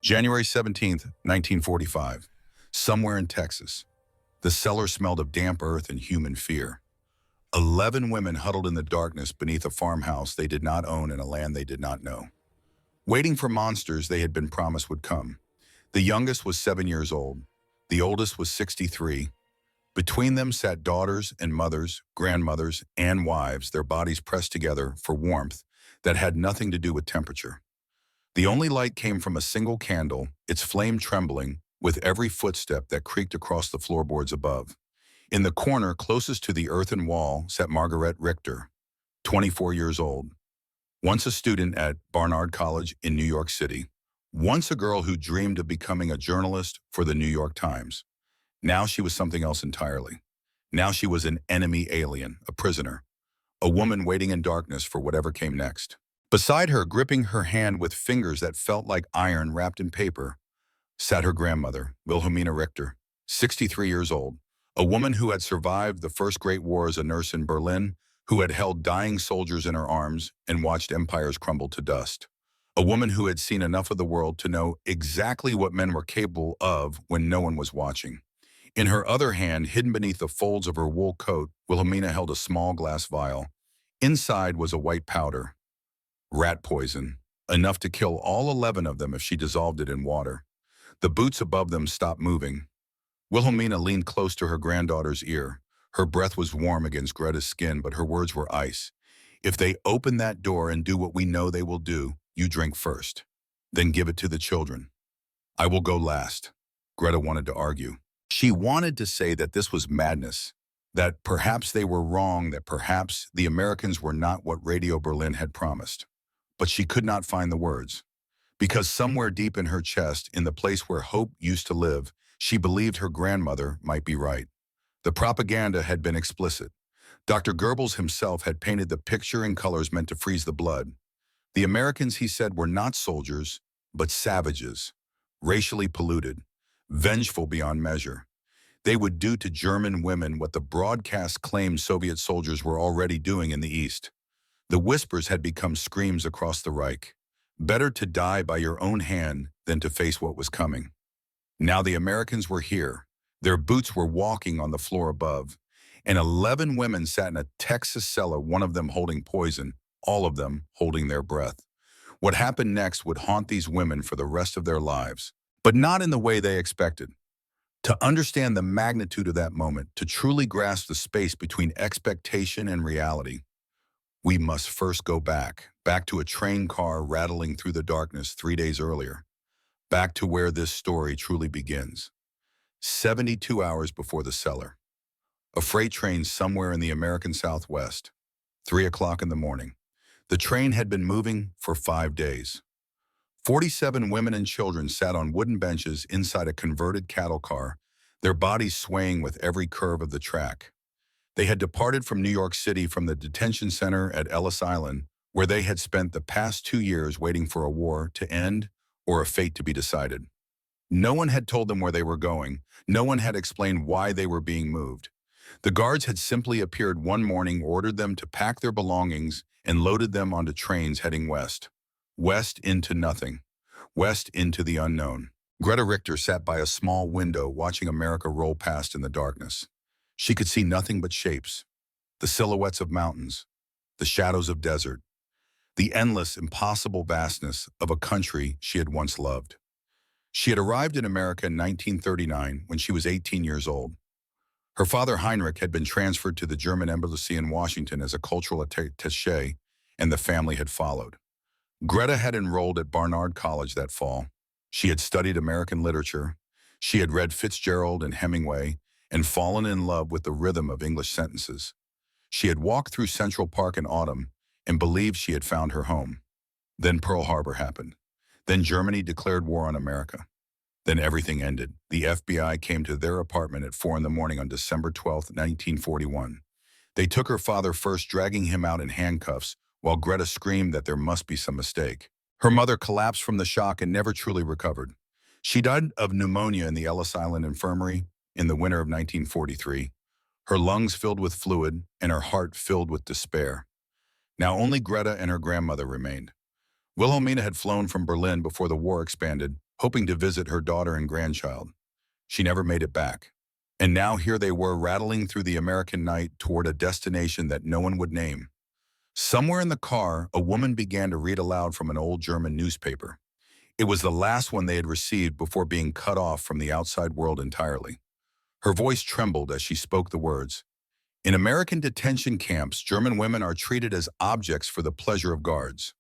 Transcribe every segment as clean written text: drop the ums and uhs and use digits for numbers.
January 17th, 1945. Somewhere in Texas, the cellar smelled of damp earth and human fear. 11 women huddled in the darkness beneath a farmhouse they did not own in a land they did not know, waiting for monsters they had been promised would come. The youngest was 7 years old. The oldest was 63. Between them sat daughters and mothers, grandmothers, and wives, their bodies pressed together for warmth that had nothing to do with temperature. The only light came from a single candle, its flame trembling with every footstep that creaked across the floorboards above. In the corner closest to the earthen wall sat Margaret Richter, 24 years old, once a student at Barnard College in New York City, once a girl who dreamed of becoming a journalist for the New York Times. Now she was something else entirely. Now she was an enemy alien, a prisoner, a woman waiting in darkness for whatever came next. Beside her, gripping her hand with fingers that felt like iron wrapped in paper, sat her grandmother, Wilhelmina Richter, 63 years old, a woman who had survived the First Great War as a nurse in Berlin, who had held dying soldiers in her arms and watched empires crumble to dust. A woman who had seen enough of the world to know exactly what men were capable of when no one was watching. In her other hand, hidden beneath the folds of her wool coat, Wilhelmina held a small glass vial. Inside was a white powder, rat poison, enough to kill all 11 of them if she dissolved it in water. The boots above them stopped moving. Wilhelmina leaned close to her granddaughter's ear. Her breath was warm against Greta's skin, but her words were ice. If they open that door and do what we know they will do, you drink first. Then give it to the children. I will go last. Greta wanted to argue. She wanted to say that this was madness, that perhaps they were wrong, that perhaps the Americans were not what Radio Berlin had promised. But she could not find the words. Because somewhere deep in her chest, in the place where hope used to live, she believed her grandmother might be right. The propaganda had been explicit. Dr. Goebbels himself had painted the picture in colors meant to freeze the blood. The Americans, he said, were not soldiers, but savages, racially polluted, vengeful beyond measure. They would do to German women what the broadcast claimed Soviet soldiers were already doing in the East. The whispers had become screams across the Reich. Better to die by your own hand than to face what was coming. Now the Americans were here. Their boots were walking on the floor above, and 11 women sat in a Texas cellar, one of them holding poison, all of them holding their breath. What happened next would haunt these women for the rest of their lives, but not in the way they expected. To understand the magnitude of that moment, to truly grasp the space between expectation and reality, we must first go back to a train car rattling through the darkness 3 days earlier, back to where this story truly begins. 72 hours before the cellar. A freight train somewhere in the American Southwest, 3 o'clock in the morning. The train had been moving for 5 days. 47 women and children sat on wooden benches inside a converted cattle car, their bodies swaying with every curve of the track. They had departed from New York City from the detention center at Ellis Island, where they had spent the past 2 years waiting for a war to end or a fate to be decided. No one had told them where they were going. No one had explained why they were being moved. The guards had simply appeared one morning, ordered them to pack their belongings, and loaded them onto trains heading west. West into nothing. West into the unknown. Greta Richter sat by a small window watching America roll past in the darkness. She could see nothing but shapes, the silhouettes of mountains, the shadows of desert, the endless, impossible vastness of a country she had once loved. She had arrived in America in 1939 when she was 18 years old. Her father, Heinrich, had been transferred to the German embassy in Washington as a cultural attaché, and the family had followed. Greta had enrolled at Barnard College that fall. She had studied American literature. She had read Fitzgerald and Hemingway and fallen in love with the rhythm of English sentences. She had walked through Central Park in autumn and believed she had found her home. Then Pearl Harbor happened. Then Germany declared war on America. Then everything ended. The FBI came to their apartment at 4 in the morning on December 12, 1941. They took her father first, dragging him out in handcuffs, while Greta screamed that there must be some mistake. Her mother collapsed from the shock and never truly recovered. She died of pneumonia in the Ellis Island Infirmary in the winter of 1943, her lungs filled with fluid and her heart filled with despair. Now only Greta and her grandmother remained. Wilhelmina had flown from Berlin before the war expanded, hoping to visit her daughter and grandchild. She never made it back. And now here they were rattling through the American night toward a destination that no one would name. Somewhere in the car, a woman began to read aloud from an old German newspaper. It was the last one they had received before being cut off from the outside world entirely. Her voice trembled as she spoke the words. In American detention camps, German women are treated as objects for the pleasure of guards.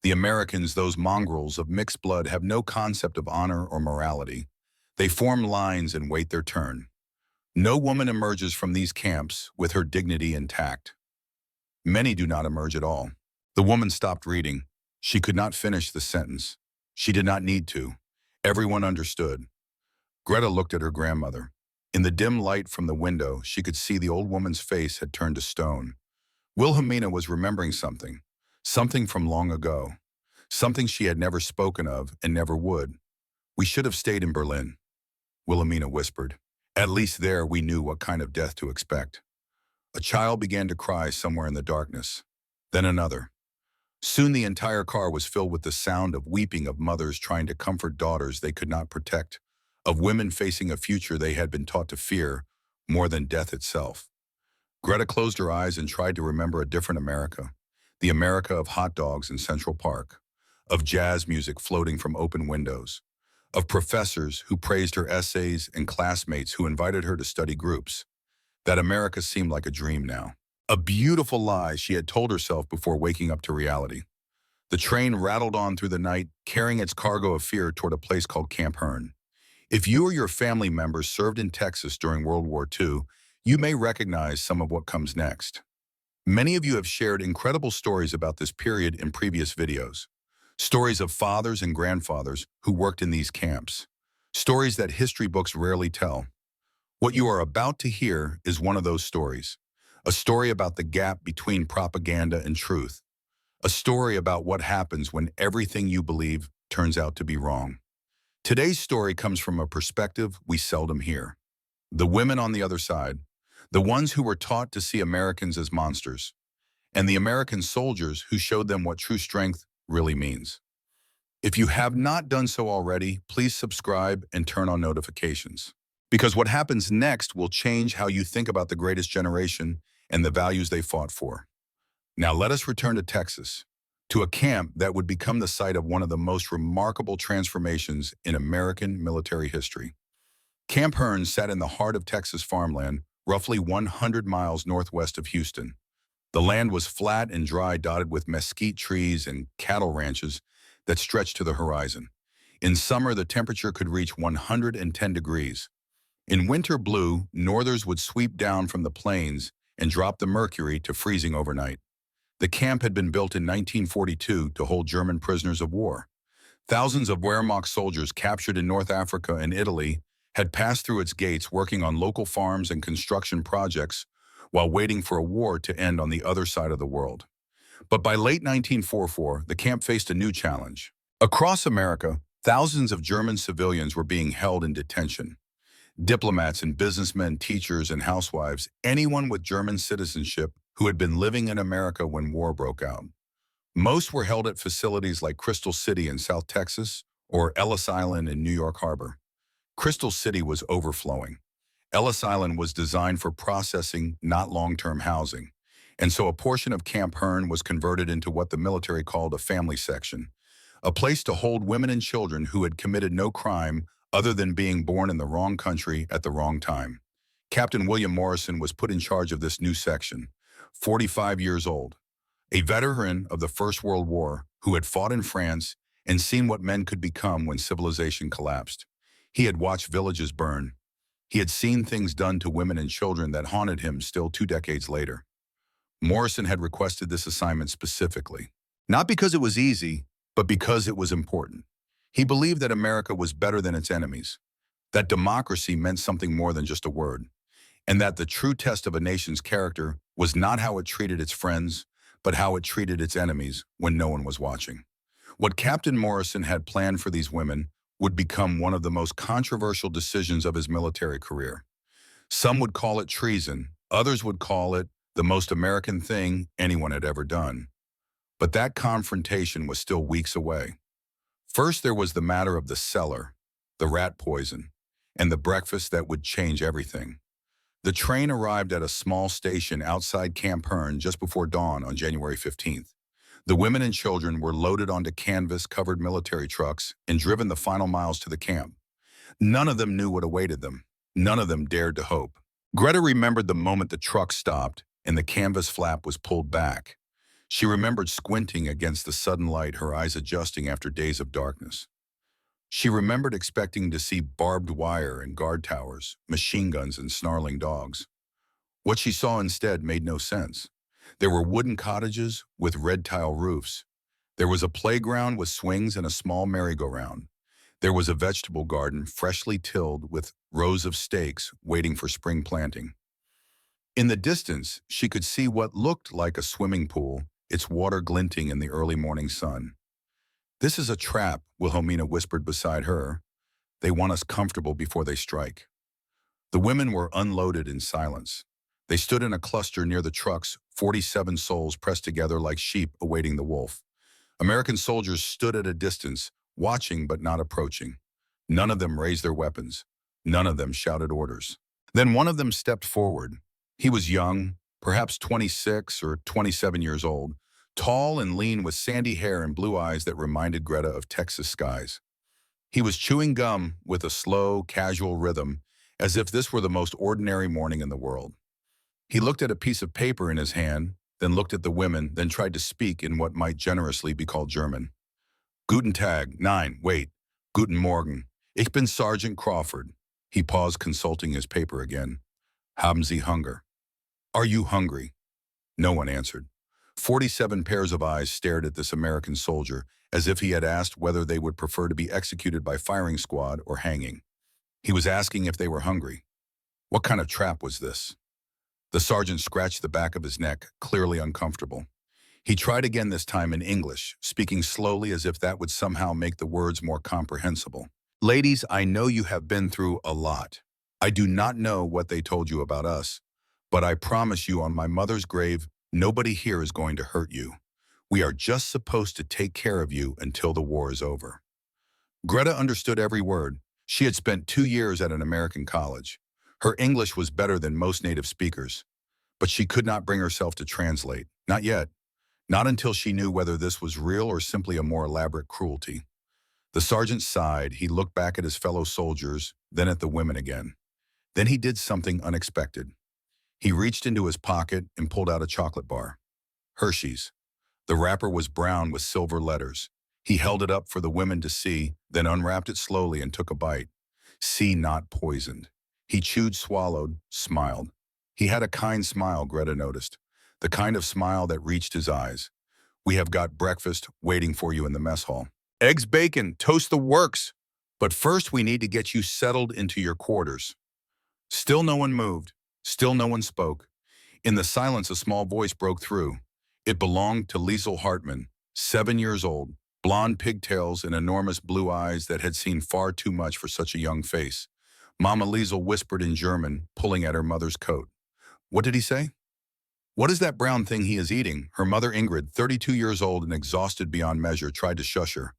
The Americans, those mongrels of mixed blood, have no concept of honor or morality. They form lines and wait their turn. No woman emerges from these camps with her dignity intact. Many do not emerge at all. The woman stopped reading. She could not finish the sentence. She did not need to. Everyone understood. Greta looked at her grandmother. In the dim light from the window, she could see the old woman's face had turned to stone. Wilhelmina was remembering something. Something from long ago. Something she had never spoken of and never would. We should have stayed in Berlin, Wilhelmina whispered. At least there we knew what kind of death to expect. A child began to cry somewhere in the darkness. Then another. Soon the entire car was filled with the sound of weeping of mothers trying to comfort daughters they could not protect, of women facing a future they had been taught to fear more than death itself. Greta closed her eyes and tried to remember a different America, the America of hot dogs in Central Park, of jazz music floating from open windows, of professors who praised her essays and classmates who invited her to study groups. That America seemed like a dream now. A beautiful lie she had told herself before waking up to reality. The train rattled on through the night, carrying its cargo of fear toward a place called Camp Hearn. If you or your family members served in Texas during World War II, you may recognize some of what comes next. Many of you have shared incredible stories about this period in previous videos. Stories of fathers and grandfathers who worked in these camps. Stories that history books rarely tell. What you are about to hear is one of those stories. A story about the gap between propaganda and truth. A story about what happens when everything you believe turns out to be wrong. Today's story comes from a perspective we seldom hear. The women on the other side, the ones who were taught to see Americans as monsters, and the American soldiers who showed them what true strength really means. If you have not done so already, please subscribe and turn on notifications. Because what happens next will change how you think about the greatest generation and the values they fought for. Now let us return to Texas, to a camp that would become the site of one of the most remarkable transformations in American military history. Camp Hearn sat in the heart of Texas farmland, roughly 100 miles northwest of Houston. The land was flat and dry, dotted with mesquite trees and cattle ranches that stretched to the horizon. In summer, the temperature could reach 110 degrees. In winter blue, northers would sweep down from the plains and drop the mercury to freezing overnight. The camp had been built in 1942 to hold German prisoners of war. Thousands of Wehrmacht soldiers captured in North Africa and Italy had passed through its gates working on local farms and construction projects while waiting for a war to end on the other side of the world. But by late 1944, the camp faced a new challenge. Across America, thousands of German civilians were being held in detention. Diplomats and businessmen, teachers and housewives, anyone with German citizenship who had been living in America when war broke out. Most were held at facilities like Crystal City in South Texas or Ellis Island in New York Harbor. Crystal City was overflowing. Ellis Island was designed for processing, not long-term housing. And so a portion of Camp Hearn was converted into what the military called a family section, a place to hold women and children who had committed no crime other than being born in the wrong country at the wrong time. Captain William Morrison was put in charge of this new section, 45 years old, a veteran of the First World War who had fought in France and seen what men could become when civilization collapsed. He had watched villages burn. He had seen things done to women and children that haunted him still 2 decades later. Morrison had requested this assignment specifically, not because it was easy, but because it was important. He believed that America was better than its enemies, that democracy meant something more than just a word, and that the true test of a nation's character was not how it treated its friends, but how it treated its enemies when no one was watching. What Captain Morrison had planned for these women would become one of the most controversial decisions of his military career. Some would call it treason, others would call it the most American thing anyone had ever done. But that confrontation was still weeks away. First, there was the matter of the cellar, the rat poison, and the breakfast that would change everything. The train arrived at a small station outside Camp Hearn just before dawn on January 15th. The women and children were loaded onto canvas-covered military trucks and driven the final miles to the camp. None of them knew what awaited them. None of them dared to hope. Greta remembered the moment the truck stopped and the canvas flap was pulled back. She remembered squinting against the sudden light, her eyes adjusting after days of darkness. She remembered expecting to see barbed wire and guard towers, machine guns and snarling dogs. What she saw instead made no sense. There were wooden cottages with red tile roofs. There was a playground with swings and a small merry-go-round. There was a vegetable garden freshly tilled with rows of stakes waiting for spring planting. In the distance, she could see what looked like a swimming pool, its water glinting in the early morning sun. "This is a trap," Wilhelmina whispered beside her. "They want us comfortable before they strike." The women were unloaded in silence. They stood in a cluster near the trucks, 47 souls pressed together like sheep awaiting the wolf. American soldiers stood at a distance, watching but not approaching. None of them raised their weapons. None of them shouted orders. Then one of them stepped forward. He was young, perhaps 26 or 27 years old, tall and lean with sandy hair and blue eyes that reminded Greta of Texas skies. He was chewing gum with a slow, casual rhythm, as if this were the most ordinary morning in the world. He looked at a piece of paper in his hand, then looked at the women, then tried to speak in what might generously be called German. "Guten Tag, nein, wait. Guten Morgen. Ich bin Sergeant Crawford." He paused, consulting his paper again. "Haben Sie Hunger?" "Are you hungry?" No one answered. 47 pairs of eyes stared at this American soldier, as if he had asked whether they would prefer to be executed by firing squad or hanging. He was asking if they were hungry. What kind of trap was this? The sergeant scratched the back of his neck, clearly uncomfortable. He tried again, this time in English, speaking slowly as if that would somehow make the words more comprehensible. "Ladies, I know you have been through a lot. I do not know what they told you about us, but I promise you on my mother's grave, nobody here is going to hurt you. We are just supposed to take care of you until the war is over." Greta understood every word. She had spent 2 years at an American college. Her English was better than most native speakers, but she could not bring herself to translate. Not yet. Not until she knew whether this was real or simply a more elaborate cruelty. The sergeant sighed. He looked back at his fellow soldiers, then at the women again. Then he did something unexpected. He reached into his pocket and pulled out a chocolate bar. Hershey's. The wrapper was brown with silver letters. He held it up for the women to see, then unwrapped it slowly and took a bite. "See, not poisoned." He chewed, swallowed, smiled. He had a kind smile, Greta noticed, the kind of smile that reached his eyes. "We have got breakfast waiting for you in the mess hall. Eggs, bacon, toast the works. But first we need to get you settled into your quarters." Still no one moved. Still no one spoke. In the silence, a small voice broke through. It belonged to Liesel Hartmann, 7 years old, blonde pigtails and enormous blue eyes that had seen far too much for such a young face. Mama Liesel whispered in German, pulling at her mother's coat. "What did he say?" "What is that brown thing he is eating?" Her mother Ingrid, 32 years old and exhausted beyond measure, tried to shush her.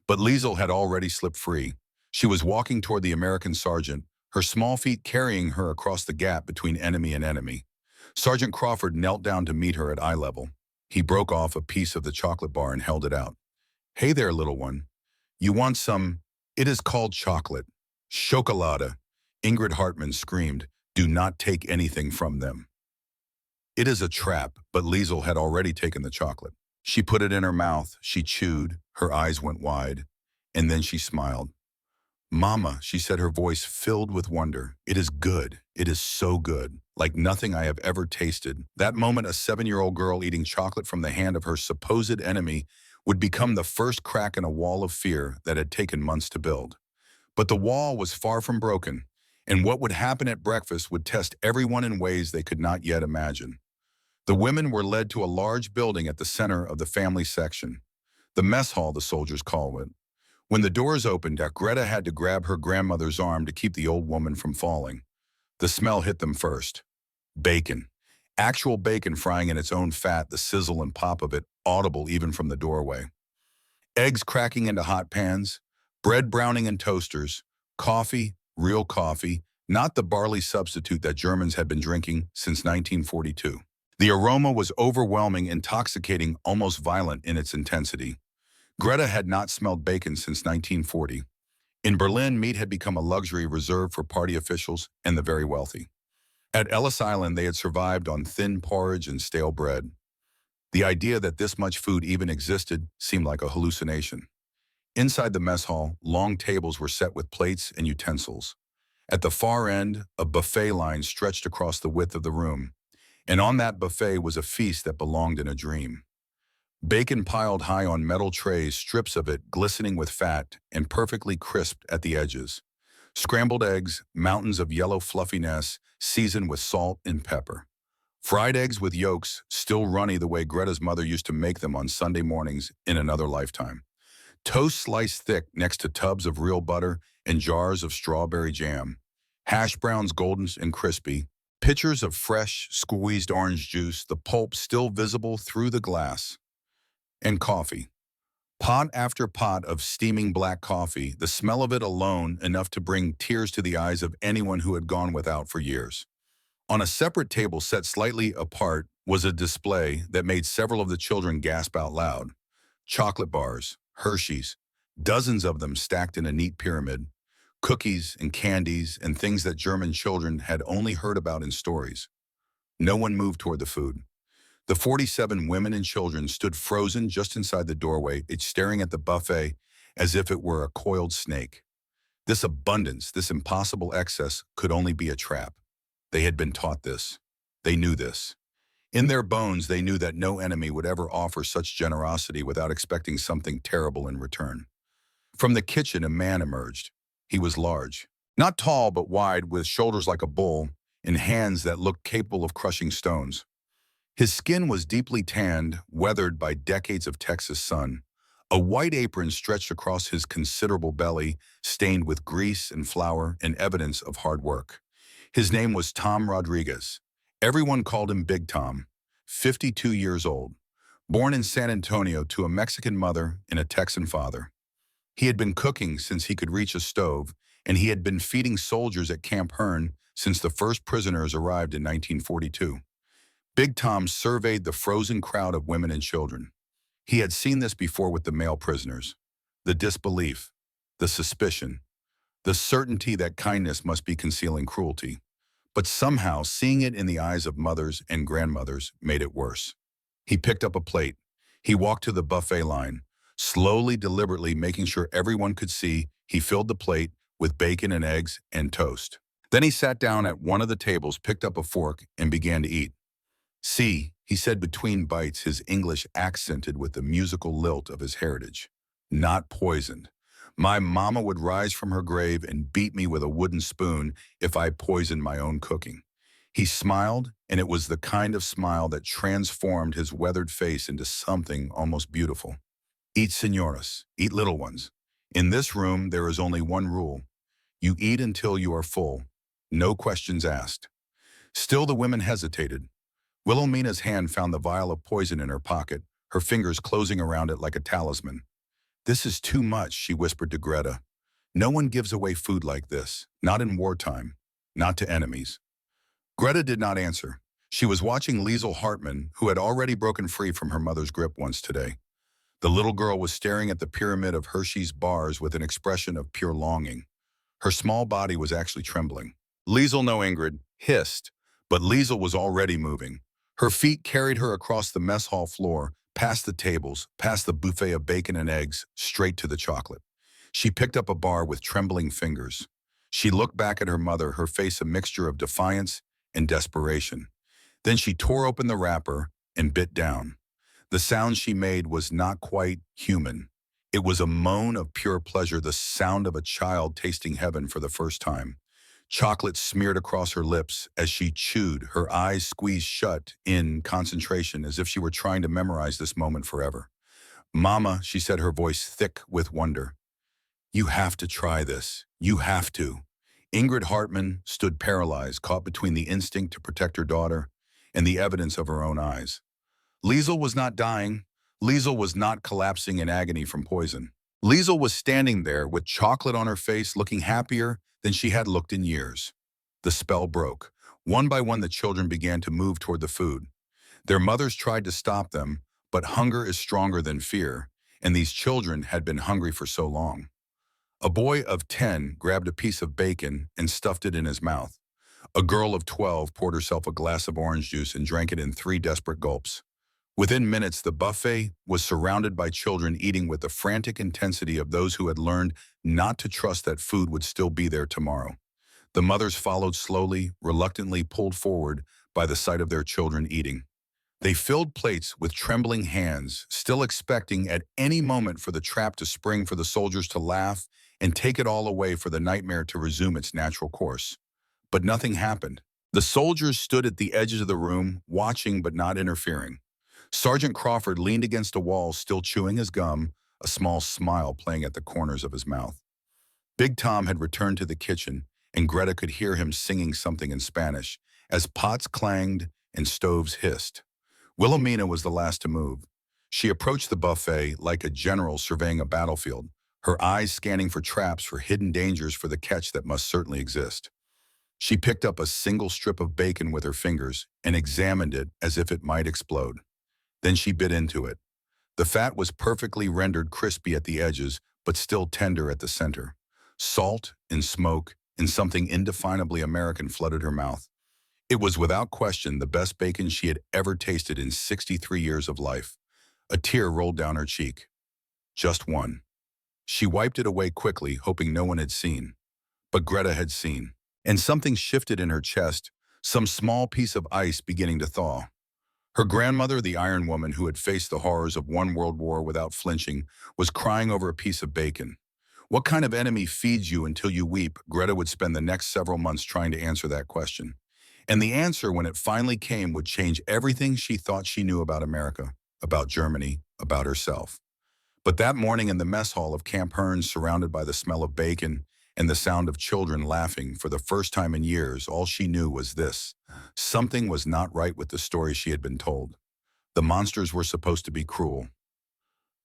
But Liesel had already slipped free. She was walking toward the American sergeant, her small feet carrying her across the gap between enemy and enemy. Sergeant Crawford knelt down to meet her at eye level. He broke off a piece of the chocolate bar and held it out. "Hey there, little one. You want some? It is called chocolate. Schokolade." Ingrid Hartmann screamed, "Do not take anything from them." "It is a trap," but Liesel had already taken the chocolate. She put it in her mouth, she chewed, her eyes went wide, and then she smiled. "Mama," she said, her voice filled with wonder, "it is good. It is so good, like nothing I have ever tasted." That moment, a 7-year-old girl eating chocolate from the hand of her supposed enemy would become the first crack in a wall of fear that had taken months to build. But the wall was far from broken, and what would happen at breakfast would test everyone in ways they could not yet imagine. The women were led to a large building at the center of the family section. The mess hall, the soldiers called it. When the doors opened, Greta had to grab her grandmother's arm to keep the old woman from falling. The smell hit them first. Bacon. Actual bacon frying in its own fat, the sizzle and pop of it, audible even from the doorway. Eggs cracking into hot pans, bread browning in toasters, coffee, real coffee, not the barley substitute that Germans had been drinking since 1942. The aroma was overwhelming, intoxicating, almost violent in its intensity. Greta had not smelled bacon since 1940. In Berlin, meat had become a luxury reserved for party officials and the very wealthy. At Ellis Island, they had survived on thin porridge and stale bread. The idea that this much food even existed seemed like a hallucination. Inside the mess hall, long tables were set with plates and utensils. At the far end, a buffet line stretched across the width of the room, and on that buffet was a feast that belonged in a dream. Bacon piled high on metal trays, strips of it glistening with fat and perfectly crisped at the edges. Scrambled eggs, mountains of yellow fluffiness, seasoned with salt and pepper. Fried eggs with yolks, still runny the way Greta's mother used to make them on Sunday mornings in another lifetime. Toast sliced thick next to tubs of real butter and jars of strawberry jam. Hash browns golden and crispy. Pitchers of fresh, squeezed orange juice, the pulp still visible through the glass. And coffee. Pot after pot of steaming black coffee, the smell of it alone enough to bring tears to the eyes of anyone who had gone without for years. On a separate table set slightly apart was a display that made several of the children gasp out loud. Chocolate bars, Hershey's, dozens of them stacked in a neat pyramid, cookies and candies and things that German children had only heard about in stories. No one moved toward the food. The 47 women and children stood frozen just inside the doorway, each staring at the buffet as if it were a coiled snake. This abundance, this impossible excess, could only be a trap. They had been taught this. They knew this. In their bones, they knew that no enemy would ever offer such generosity without expecting something terrible in return. From the kitchen, a man emerged. He was large. Not tall, but wide, with shoulders like a bull and hands that looked capable of crushing stones. His skin was deeply tanned, weathered by decades of Texas sun. A white apron stretched across his considerable belly, stained with grease and flour and evidence of hard work. His name was Tom Rodriguez. Everyone called him Big Tom, 52 years old, born in San Antonio to a Mexican mother and a Texan father. He had been cooking since he could reach a stove, and he had been feeding soldiers at Camp Hearn since the first prisoners arrived in 1942. Big Tom surveyed the frozen crowd of women and children. He had seen this before with the male prisoners. The disbelief, the suspicion, the certainty that kindness must be concealing cruelty. But somehow, seeing it in the eyes of mothers and grandmothers made it worse. He picked up a plate. He walked to the buffet line, slowly, deliberately making sure everyone could see. He filled the plate with bacon and eggs and toast. Then he sat down at one of the tables, picked up a fork, and began to eat. "See," he said between bites, his English accented with the musical lilt of his heritage. "Not poisoned. My mama would rise from her grave and beat me with a wooden spoon if I poisoned my own cooking." He smiled, and it was the kind of smile that transformed his weathered face into something almost beautiful. "Eat, señoras. Eat, little ones. In this room, there is only one rule. You eat until you are full. No questions asked." Still the women hesitated. Wilhelmina's hand found the vial of poison in her pocket, her fingers closing around it like a talisman. "This is too much," she whispered to Greta. "No one gives away food like this, not in wartime, not to enemies." Greta did not answer. She was watching Liesel Hartmann, who had already broken free from her mother's grip once today. The little girl was staring at the pyramid of Hershey's bars with an expression of pure longing. Her small body was actually trembling. "Liesel, no, Ingrid," hissed, but Liesel was already moving. Her feet carried her across the mess hall floor, past the tables, past the buffet of bacon and eggs, straight to the chocolate. She picked up a bar with trembling fingers. She looked back at her mother, her face a mixture of defiance and desperation. Then she tore open the wrapper and bit down. The sound she made was not quite human. It was a moan of pure pleasure, the sound of a child tasting heaven for the first time. Chocolate smeared across her lips as she chewed, her eyes squeezed shut in concentration as if she were trying to memorize this moment forever. "Mama," she said, her voice thick with wonder. "You have to try this. You have to." Ingrid Hartmann stood paralyzed, caught between the instinct to protect her daughter and the evidence of her own eyes. Liesel was not dying, Liesel was not collapsing in agony from poison. Liesel was standing there with chocolate on her face, looking happier than she had looked in years. The spell broke. One by one, the children began to move toward the food. Their mothers tried to stop them, but hunger is stronger than fear, and these children had been hungry for so long. A boy of 10 grabbed a piece of bacon and stuffed it in his mouth. A girl of 12 poured herself a glass of orange juice and drank it in 3 desperate gulps. Within minutes, the buffet was surrounded by children eating with the frantic intensity of those who had learned not to trust that food would still be there tomorrow. The mothers followed slowly, reluctantly pulled forward by the sight of their children eating. They filled plates with trembling hands, still expecting at any moment for the trap to spring, for the soldiers to laugh and take it all away, for the nightmare to resume its natural course. But nothing happened. The soldiers stood at the edges of the room, watching but not interfering. Sergeant Crawford leaned against a wall, still chewing his gum, a small smile playing at the corners of his mouth. Big Tom had returned to the kitchen, and Greta could hear him singing something in Spanish as pots clanged and stoves hissed. Wilhelmina was the last to move. She approached the buffet like a general surveying a battlefield, her eyes scanning for traps, for hidden dangers, for the catch that must certainly exist. She picked up a single strip of bacon with her fingers and examined it as if it might explode. Then she bit into it. The fat was perfectly rendered crispy at the edges, but still tender at the center. Salt and smoke and something indefinably American flooded her mouth. It was without question the best bacon she had ever tasted in 63 years of life. A tear rolled down her cheek. Just one. She wiped it away quickly, hoping no one had seen. But Greta had seen. And something shifted in her chest, some small piece of ice beginning to thaw. Her grandmother, the Iron Woman who had faced the horrors of one world war without flinching, was crying over a piece of bacon. What kind of enemy feeds you until you weep? Greta would spend the next several months trying to answer that question. And the answer, when it finally came, would change everything she thought she knew about America, about Germany, about herself. But that morning in the mess hall of Camp Hearn, surrounded by the smell of bacon and the sound of children laughing, for the first time in years, all she knew was this. Something was not right with the story she had been told. The monsters were supposed to be cruel.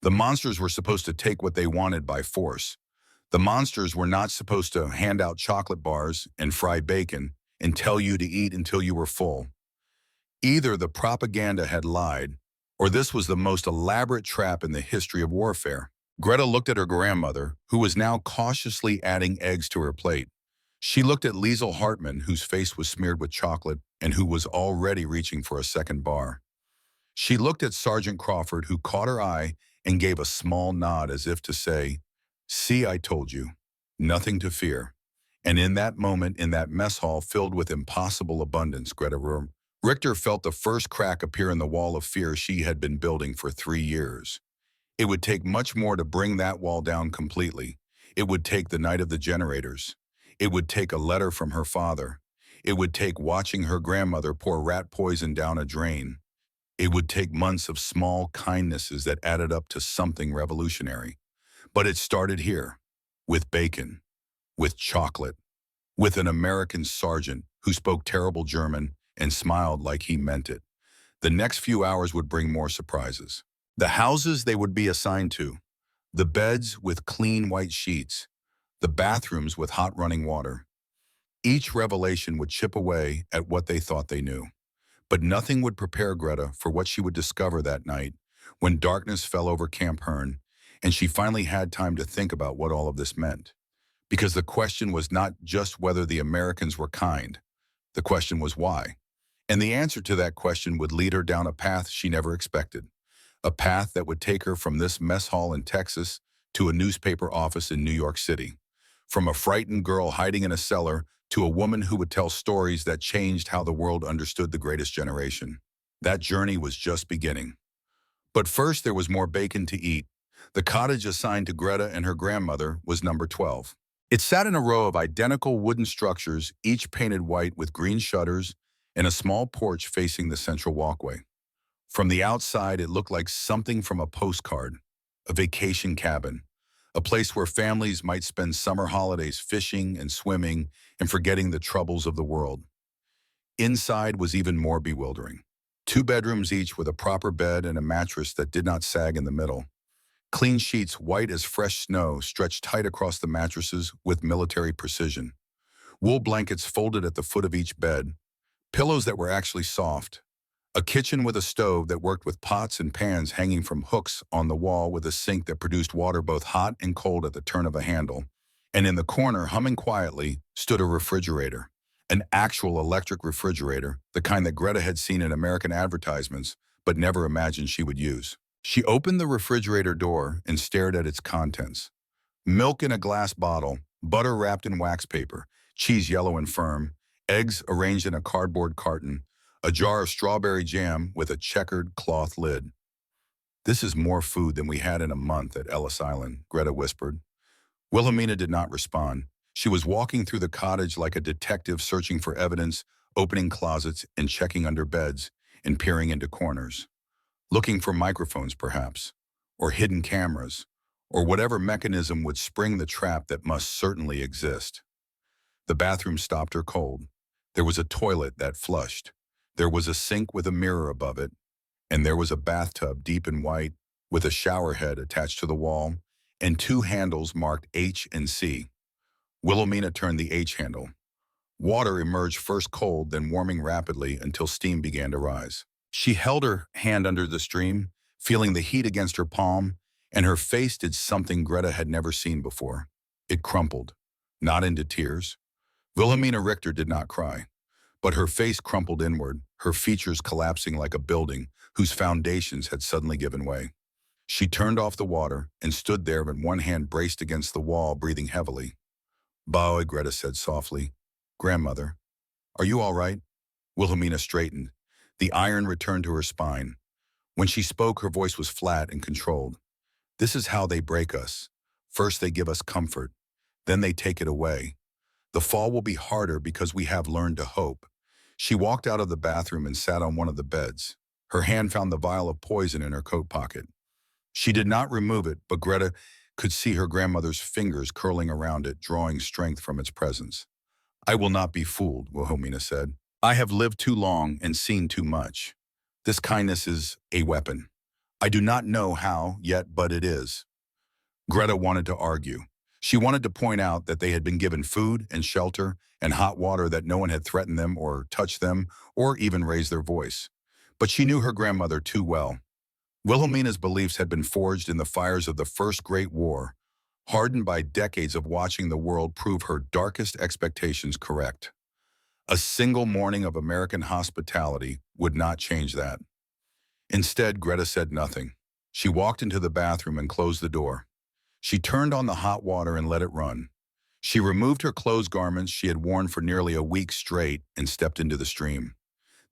The monsters were supposed to take what they wanted by force. The monsters were not supposed to hand out chocolate bars and fry bacon and tell you to eat until you were full. Either the propaganda had lied, or this was the most elaborate trap in the history of warfare. Greta looked at her grandmother, who was now cautiously adding eggs to her plate. She looked at Liesel Hartmann, whose face was smeared with chocolate and who was already reaching for a second bar. She looked at Sergeant Crawford, who caught her eye and gave a small nod as if to say, "See, I told you. Nothing to fear." And in that moment, in that mess hall filled with impossible abundance, Richter felt the first crack appear in the wall of fear she had been building for 3 years. It would take much more to bring that wall down completely. It would take the night of the generators. It would take a letter from her father. It would take watching her grandmother pour rat poison down a drain. It would take months of small kindnesses that added up to something revolutionary. But it started here, with bacon, with chocolate, with an American sergeant who spoke terrible German and smiled like he meant it. The next few hours would bring more surprises. The houses they would be assigned to, the beds with clean white sheets, the bathrooms with hot running water. Each revelation would chip away at what they thought they knew. But nothing would prepare Greta for what she would discover that night when darkness fell over Camp Hearn and she finally had time to think about what all of this meant. Because the question was not just whether the Americans were kind. The question was why. And the answer to that question would lead her down a path she never expected. A path that would take her from this mess hall in Texas to a newspaper office in New York City. From a frightened girl hiding in a cellar to a woman who would tell stories that changed how the world understood the greatest generation. That journey was just beginning. But first there was more bacon to eat. The cottage assigned to Greta and her grandmother was number 12. It sat in a row of identical wooden structures, each painted white with green shutters and a small porch facing the central walkway. From the outside, it looked like something from a postcard, a vacation cabin, a place where families might spend summer holidays fishing and swimming and forgetting the troubles of the world. Inside was even more bewildering. 2 bedrooms each with a proper bed and a mattress that did not sag in the middle. Clean sheets white as fresh snow stretched tight across the mattresses with military precision. Wool blankets folded at the foot of each bed. Pillows that were actually soft. A kitchen with a stove that worked with pots and pans hanging from hooks on the wall with a sink that produced water both hot and cold at the turn of a handle. And in the corner, humming quietly, stood a refrigerator. An actual electric refrigerator, the kind that Greta had seen in American advertisements, but never imagined she would use. She opened the refrigerator door and stared at its contents. Milk in a glass bottle, butter wrapped in wax paper, cheese yellow and firm, eggs arranged in a cardboard carton, a jar of strawberry jam with a checkered cloth lid. "This is more food than we had in a month at Ellis Island," Greta whispered. Wilhelmina did not respond. She was walking through the cottage like a detective searching for evidence, opening closets and checking under beds and peering into corners. Looking for microphones, perhaps, or hidden cameras, or whatever mechanism would spring the trap that must certainly exist. The bathroom stopped her cold. There was a toilet that flushed. There was a sink with a mirror above it, and there was a bathtub deep in white with a shower head attached to the wall and 2 handles marked H and C. Wilhelmina turned the H handle. Water emerged first cold, then warming rapidly until steam began to rise. She held her hand under the stream, feeling the heat against her palm, and her face did something Greta had never seen before. It crumpled, not into tears. Wilhelmina Richter did not cry, but her face crumpled inward, her features collapsing like a building whose foundations had suddenly given way. She turned off the water and stood there with one hand braced against the wall, breathing heavily. "Bowie," Greta said softly. "Grandmother, are you all right?" Wilhelmina straightened. The iron returned to her spine. When she spoke, her voice was flat and controlled. "This is how they break us. First they give us comfort, then they take it away. The fall will be harder because we have learned to hope." She walked out of the bathroom and sat on one of the beds. Her hand found the vial of poison in her coat pocket. She did not remove it, but Greta could see her grandmother's fingers curling around it, drawing strength from its presence. "I will not be fooled," Wilhelmina said. "I have lived too long and seen too much. This kindness is a weapon. I do not know how yet, but it is." Greta wanted to argue. She wanted to point out that they had been given food and shelter and hot water, that no one had threatened them or touched them or even raised their voice. But she knew her grandmother too well. Wilhelmina's beliefs had been forged in the fires of the First Great War, hardened by decades of watching the world prove her darkest expectations correct. A single morning of American hospitality would not change that. Instead, Greta said nothing. She walked into the bathroom and closed the door. She turned on the hot water and let it run. She removed her clothes garments she had worn for nearly a week straight and stepped into the stream.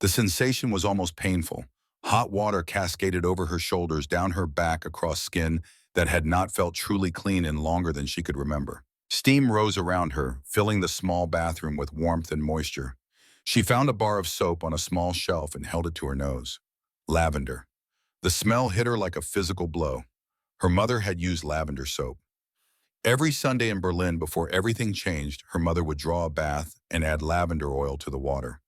The sensation was almost painful. Hot water cascaded over her shoulders, down her back, across skin that had not felt truly clean in longer than she could remember. Steam rose around her, filling the small bathroom with warmth and moisture. She found a bar of soap on a small shelf and held it to her nose. Lavender. The smell hit her like a physical blow. Her mother had used lavender soap. Every Sunday in Berlin, before everything changed, her mother would draw a bath and add lavender oil to the water.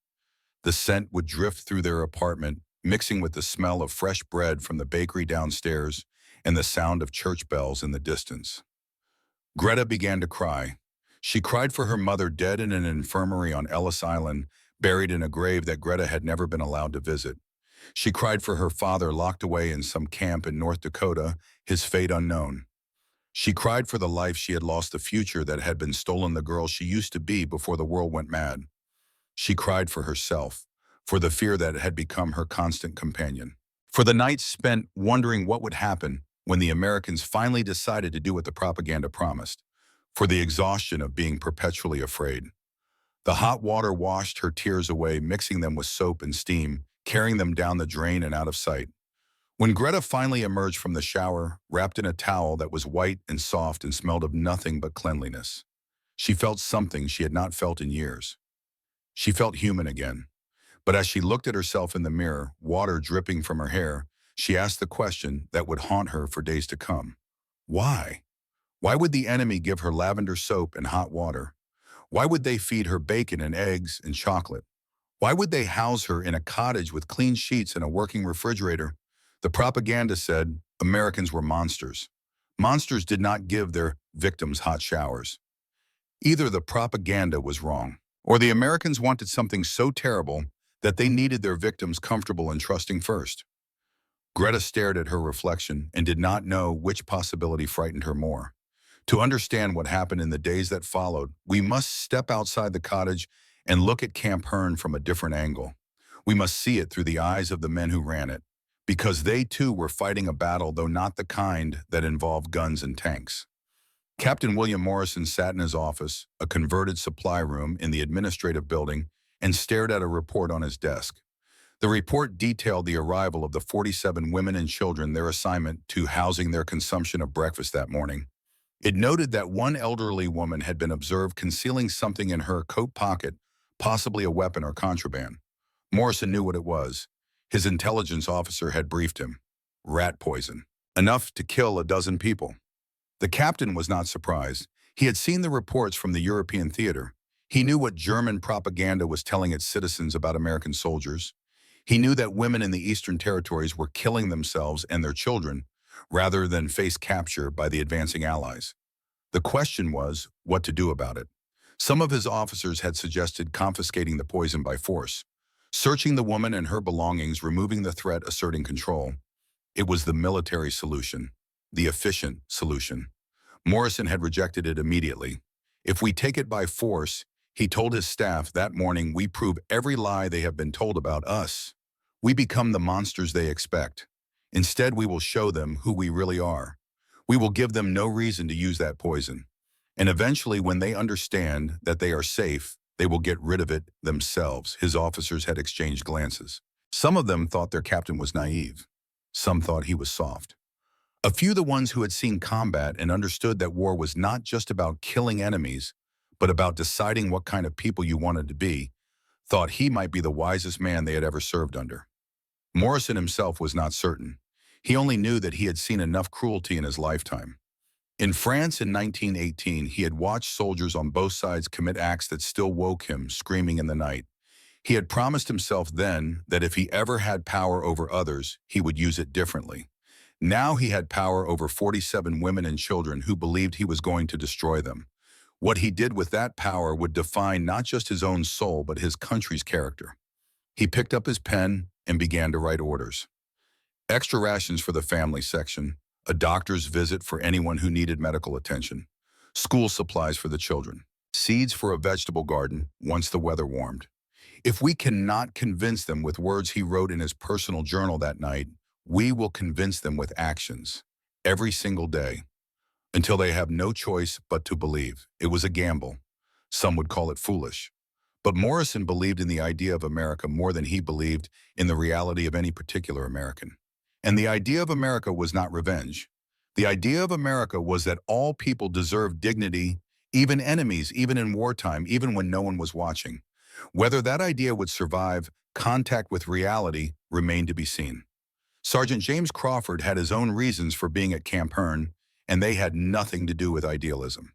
The scent would drift through their apartment, mixing with the smell of fresh bread from the bakery downstairs and the sound of church bells in the distance. Greta began to cry. She cried for her mother, dead in an infirmary on Ellis Island, buried in a grave that Greta had never been allowed to visit. She cried for her father, locked away in some camp in North Dakota, his fate unknown. She cried for the life she had lost, the future that had been stolen, the girl she used to be before the world went mad. She cried for herself, for the fear that had become her constant companion, for the nights spent wondering what would happen when the Americans finally decided to do what the propaganda promised, for the exhaustion of being perpetually afraid. The hot water washed her tears away, mixing them with soap and steam, carrying them down the drain and out of sight. When Greta finally emerged from the shower, wrapped in a towel that was white and soft and smelled of nothing but cleanliness, she felt something she had not felt in years. She felt human again. But as she looked at herself in the mirror, water dripping from her hair, she asked the question that would haunt her for days to come. Why? Why would the enemy give her lavender soap and hot water? Why would they feed her bacon and eggs and chocolate? Why would they house her in a cottage with clean sheets and a working refrigerator? The propaganda said Americans were monsters. Monsters did not give their victims hot showers. Either the propaganda was wrong, or the Americans wanted something so terrible that they needed their victims comfortable and trusting first. Greta stared at her reflection and did not know which possibility frightened her more. To understand what happened in the days that followed, we must step outside the cottage and look at Camp Hearn from a different angle. We must see it through the eyes of the men who ran it, because they too were fighting a battle, though not the kind that involved guns and tanks. Captain William Morrison sat in his office, a converted supply room in the administrative building, and stared at a report on his desk. The report detailed the arrival of the 47 women and children, their assignment to housing, their consumption of breakfast that morning. It noted that one elderly woman had been observed concealing something in her coat pocket, possibly a weapon or contraband. Morrison knew what it was. His intelligence officer had briefed him. Rat poison. Enough to kill a dozen people. The captain was not surprised. He had seen the reports from the European theater. He knew what German propaganda was telling its citizens about American soldiers. He knew that women in the Eastern Territories were killing themselves and their children rather than face capture by the advancing Allies. The question was what to do about it. Some of his officers had suggested confiscating the poison by force, searching the woman and her belongings, removing the threat, asserting control. It was the military solution, the efficient solution. Morrison had rejected it immediately. If we take it by force, he told his staff that morning, we prove every lie they have been told about us. We become the monsters they expect. Instead, we will show them who we really are. We will give them no reason to use that poison. And eventually, when they understand that they are safe, they will get rid of it themselves. His officers had exchanged glances. Some of them thought their captain was naive. Some thought he was soft. A few, the ones who had seen combat and understood that war was not just about killing enemies, but about deciding what kind of people you wanted to be, thought he might be the wisest man they had ever served under. Morrison himself was not certain. He only knew that he had seen enough cruelty in his lifetime. In France in 1918, he had watched soldiers on both sides commit acts that still woke him, screaming in the night. He had promised himself then that if he ever had power over others, he would use it differently. Now he had power over 47 women and children who believed he was going to destroy them. What he did with that power would define not just his own soul, but his country's character. He picked up his pen and began to write orders. Extra rations for the family section, a doctor's visit for anyone who needed medical attention, school supplies for the children, seeds for a vegetable garden once the weather warmed. If we cannot convince them with words, he wrote in his personal journal that night, we will convince them with actions, every single day, until they have no choice but to believe. It was a gamble. Some would call it foolish. But Morrison believed in the idea of America more than he believed in the reality of any particular American. And the idea of America was not revenge. The idea of America was that all people deserve dignity, even enemies, even in wartime, even when no one was watching. Whether that idea would survive contact with reality remained to be seen. Sergeant James Crawford had his own reasons for being at Camp Hearn, and they had nothing to do with idealism.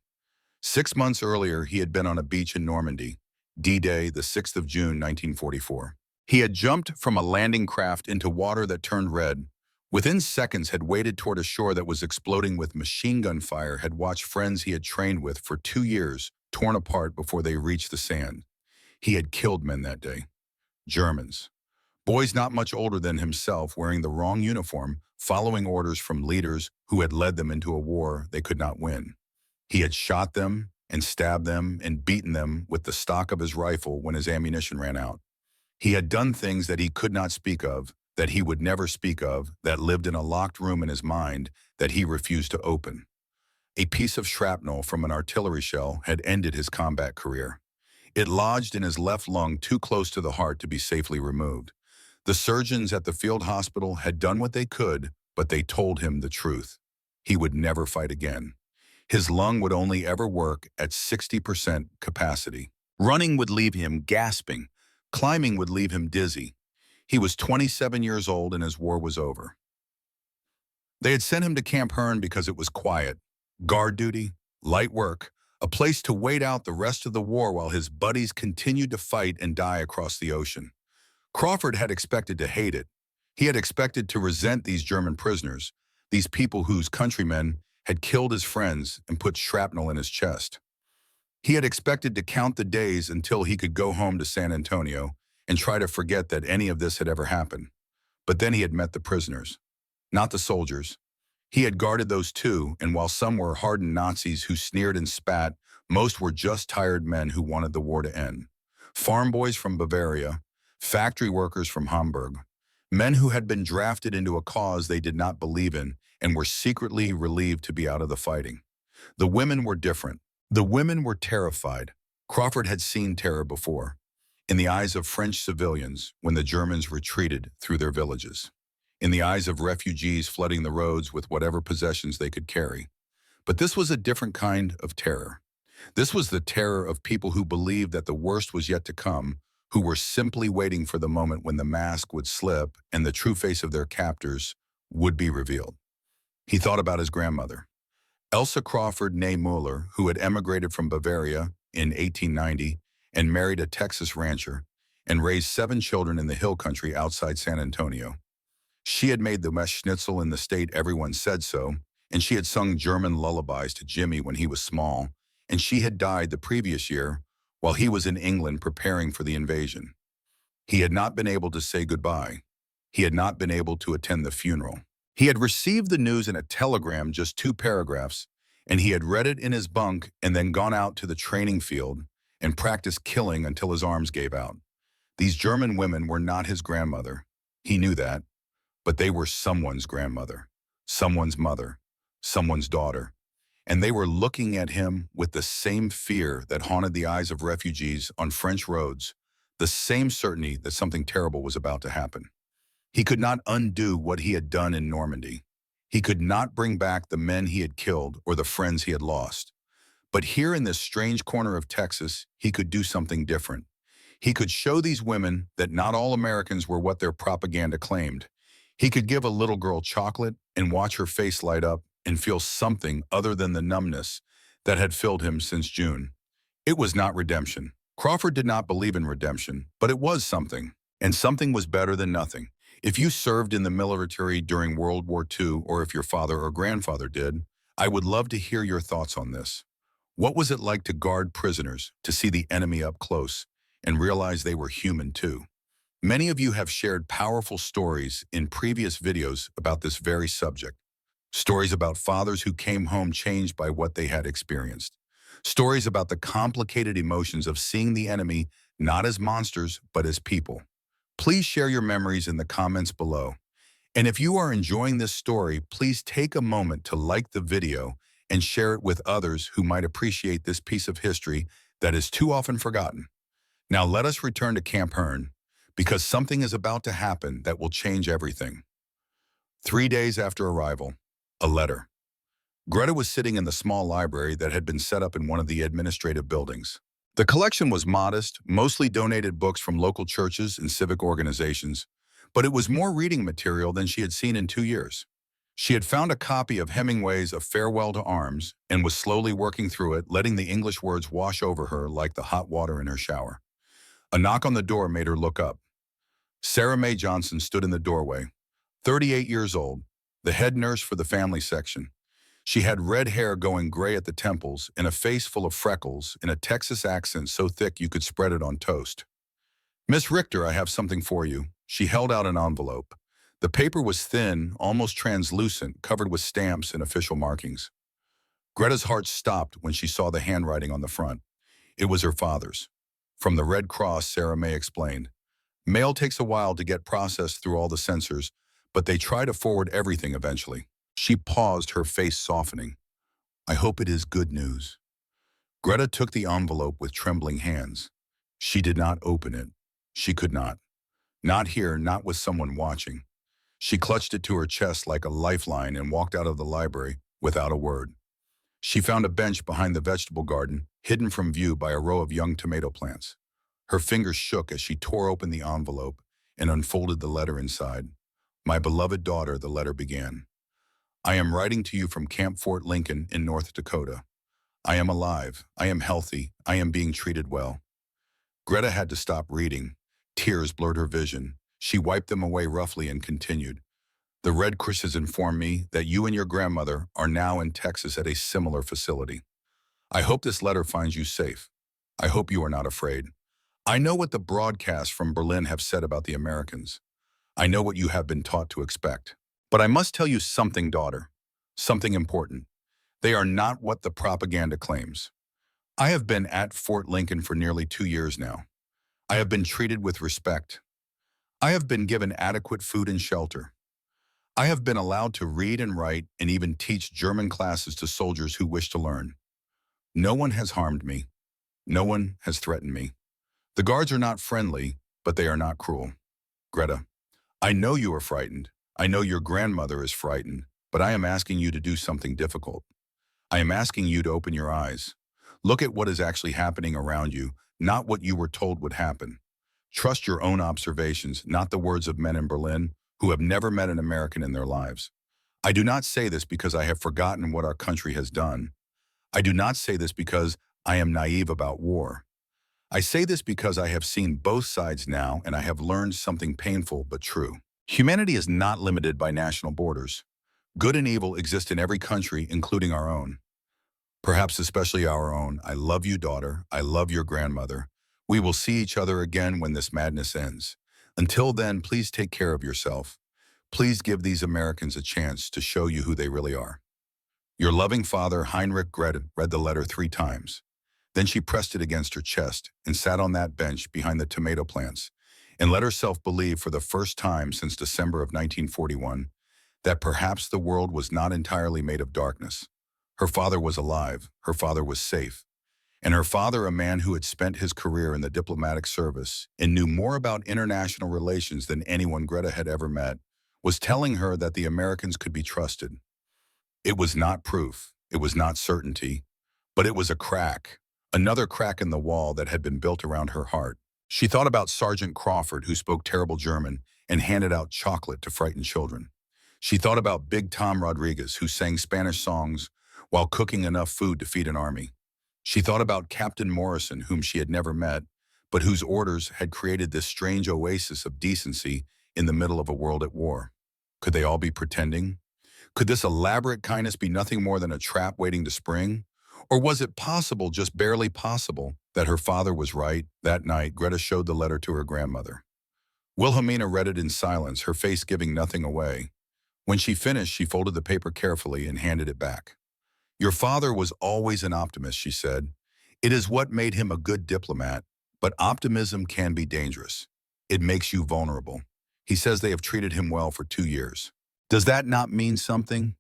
6 months earlier, he had been on a beach in Normandy, D-Day, the 6th of June, 1944. He had jumped from a landing craft into water that turned red. Within seconds, had waded toward a shore that was exploding with machine gun fire, had watched friends he had trained with for 2 years torn apart before they reached the sand. He had killed men that day. Germans. Boys not much older than himself, wearing the wrong uniform, following orders from leaders who had led them into a war they could not win. He had shot them and stabbed them and beaten them with the stock of his rifle when his ammunition ran out. He had done things that he could not speak of, that he would never speak of, that lived in a locked room in his mind that he refused to open. A piece of shrapnel from an artillery shell had ended his combat career. It lodged in his left lung too close to the heart to be safely removed. The surgeons at the field hospital had done what they could, but they told him the truth. He would never fight again. His lung would only ever work at 60% capacity. Running would leave him gasping. Climbing would leave him dizzy. He was 27 years old and his war was over. They had sent him to Camp Hearn because it was quiet, guard duty, light work, a place to wait out the rest of the war while his buddies continued to fight and die across the ocean. Crawford had expected to hate it. He had expected to resent these German prisoners, these people whose countrymen had killed his friends and put shrapnel in his chest. He had expected to count the days until he could go home to San Antonio and try to forget that any of this had ever happened. But then he had met the prisoners, not the soldiers. He had guarded those too, and while some were hardened Nazis who sneered and spat, most were just tired men who wanted the war to end. Farm boys from Bavaria, factory workers from Hamburg, men who had been drafted into a cause they did not believe in and were secretly relieved to be out of the fighting. The women were different. The women were terrified. Crawford had seen terror before, in the eyes of French civilians when the Germans retreated through their villages, in the eyes of refugees flooding the roads with whatever possessions they could carry. But this was a different kind of terror. This was the terror of people who believed that the worst was yet to come, who were simply waiting for the moment when the mask would slip and the true face of their captors would be revealed. He thought about his grandmother, Elsa Crawford née Müller, who had emigrated from Bavaria in 1890 and married a Texas rancher and raised 7 children in the hill country outside San Antonio. She had made the best schnitzel in the state, everyone said so, and she had sung German lullabies to Jimmy when he was small, and she had died the previous year while he was in England preparing for the invasion. He had not been able to say goodbye. He had not been able to attend the funeral. He had received the news in a telegram, just 2 paragraphs, and he had read it in his bunk and then gone out to the training field and practiced killing until his arms gave out. These German women were not his grandmother. He knew that, but they were someone's grandmother, someone's mother, someone's daughter, and they were looking at him with the same fear that haunted the eyes of refugees on French roads, the same certainty that something terrible was about to happen. He could not undo what he had done in Normandy. He could not bring back the men he had killed or the friends he had lost. But here in this strange corner of Texas, he could do something different. He could show these women that not all Americans were what their propaganda claimed. He could give a little girl chocolate and watch her face light up and feel something other than the numbness that had filled him since June. It was not redemption. Crawford did not believe in redemption, but it was something, and something was better than nothing. If you served in the military during World War II, or if your father or grandfather did, I would love to hear your thoughts on this. What was it like to guard prisoners, to see the enemy up close, and realize they were human too? Many of you have shared powerful stories in previous videos about this very subject. Stories about fathers who came home changed by what they had experienced. Stories about the complicated emotions of seeing the enemy not as monsters, but as people. Please share your memories in the comments below. And if you are enjoying this story, please take a moment to like the video and share it with others who might appreciate this piece of history that is too often forgotten. Now let us return to Camp Hearn, because something is about to happen that will change everything. 3 days after arrival, a letter. Greta was sitting in the small library that had been set up in one of the administrative buildings. The collection was modest, mostly donated books from local churches and civic organizations, but it was more reading material than she had seen in 2 years. She had found a copy of Hemingway's A Farewell to Arms and was slowly working through it, letting the English words wash over her like the hot water in her shower. A knock on the door made her look up. Sarah Mae Johnson stood in the doorway, 38 years old, the head nurse for the family section. She had red hair going gray at the temples and a face full of freckles in a Texas accent so thick you could spread it on toast. "Miss Richter, I have something for you." She held out an envelope. The paper was thin, almost translucent, covered with stamps and official markings. Greta's heart stopped when she saw the handwriting on the front. It was her father's. From the Red Cross, Sarah Mae explained. "Mail takes a while to get processed through all the sensors, but they try to forward everything eventually." She paused, her face softening. "I hope it is good news." Greta took the envelope with trembling hands. She did not open it. She could not. Not here, not with someone watching. She clutched it to her chest like a lifeline and walked out of the library without a word. She found a bench behind the vegetable garden, hidden from view by a row of young tomato plants. Her fingers shook as she tore open the envelope and unfolded the letter inside. "My beloved daughter," the letter began. "I am writing to you from Camp Fort Lincoln in North Dakota. I am alive. I am healthy. I am being treated well. Greta had to stop reading. Tears blurred her vision. She wiped them away roughly and continued. The Red Cross has informed me that you and your grandmother are now in Texas at a similar facility. I hope this letter finds you safe. I hope you are not afraid. I know what the broadcasts from Berlin have said about the Americans. I know what you have been taught to expect. But I must tell you something, daughter. Something important. They are not what the propaganda claims. I have been at Fort Lincoln for nearly 2 years now. I have been treated with respect. I have been given adequate food and shelter. I have been allowed to read and write and even teach German classes to soldiers who wish to learn. No one has harmed me. No one has threatened me. The guards are not friendly, but they are not cruel. Greta, I know you are frightened. I know your grandmother is frightened, but I am asking you to do something difficult. I am asking you to open your eyes. Look at what is actually happening around you, not what you were told would happen. Trust your own observations, not the words of men in Berlin who have never met an American in their lives. I do not say this because I have forgotten what our country has done. I do not say this because I am naive about war. I say this because I have seen both sides now and I have learned something painful but true. Humanity is not limited by national borders. Good and evil exist in every country, including our own. Perhaps especially our own. I love you, daughter. I love your grandmother. We will see each other again when this madness ends. Until then, please take care of yourself. Please give these Americans a chance to show you who they really are. Your loving father, Heinrich Greta, read the letter 3 times. Then she pressed it against her chest and sat on that bench behind the tomato plants and let herself believe for the first time since December of 1941 that perhaps the world was not entirely made of darkness. Her father was alive, her father was safe, and her father, a man who had spent his career in the diplomatic service and knew more about international relations than anyone Greta had ever met, was telling her that the Americans could be trusted. It was not proof, it was not certainty, but it was a crack, another crack in the wall that had been built around her heart. She thought about Sergeant Crawford, who spoke terrible German and handed out chocolate to frightened children. She thought about Big Tom Rodriguez, who sang Spanish songs while cooking enough food to feed an army. She thought about Captain Morrison, whom she had never met, but whose orders had created this strange oasis of decency in the middle of a world at war. Could they all be pretending? Could this elaborate kindness be nothing more than a trap waiting to spring? Or was it possible, just barely possible, that her father was right? That night, Greta showed the letter to her grandmother. Wilhelmina read it in silence, her face giving nothing away. When she finished, she folded the paper carefully and handed it back. Your father was always an optimist, she said. It is what made him a good diplomat, but optimism can be dangerous. It makes you vulnerable. He says they have treated him well for 2 years. Does that not mean something?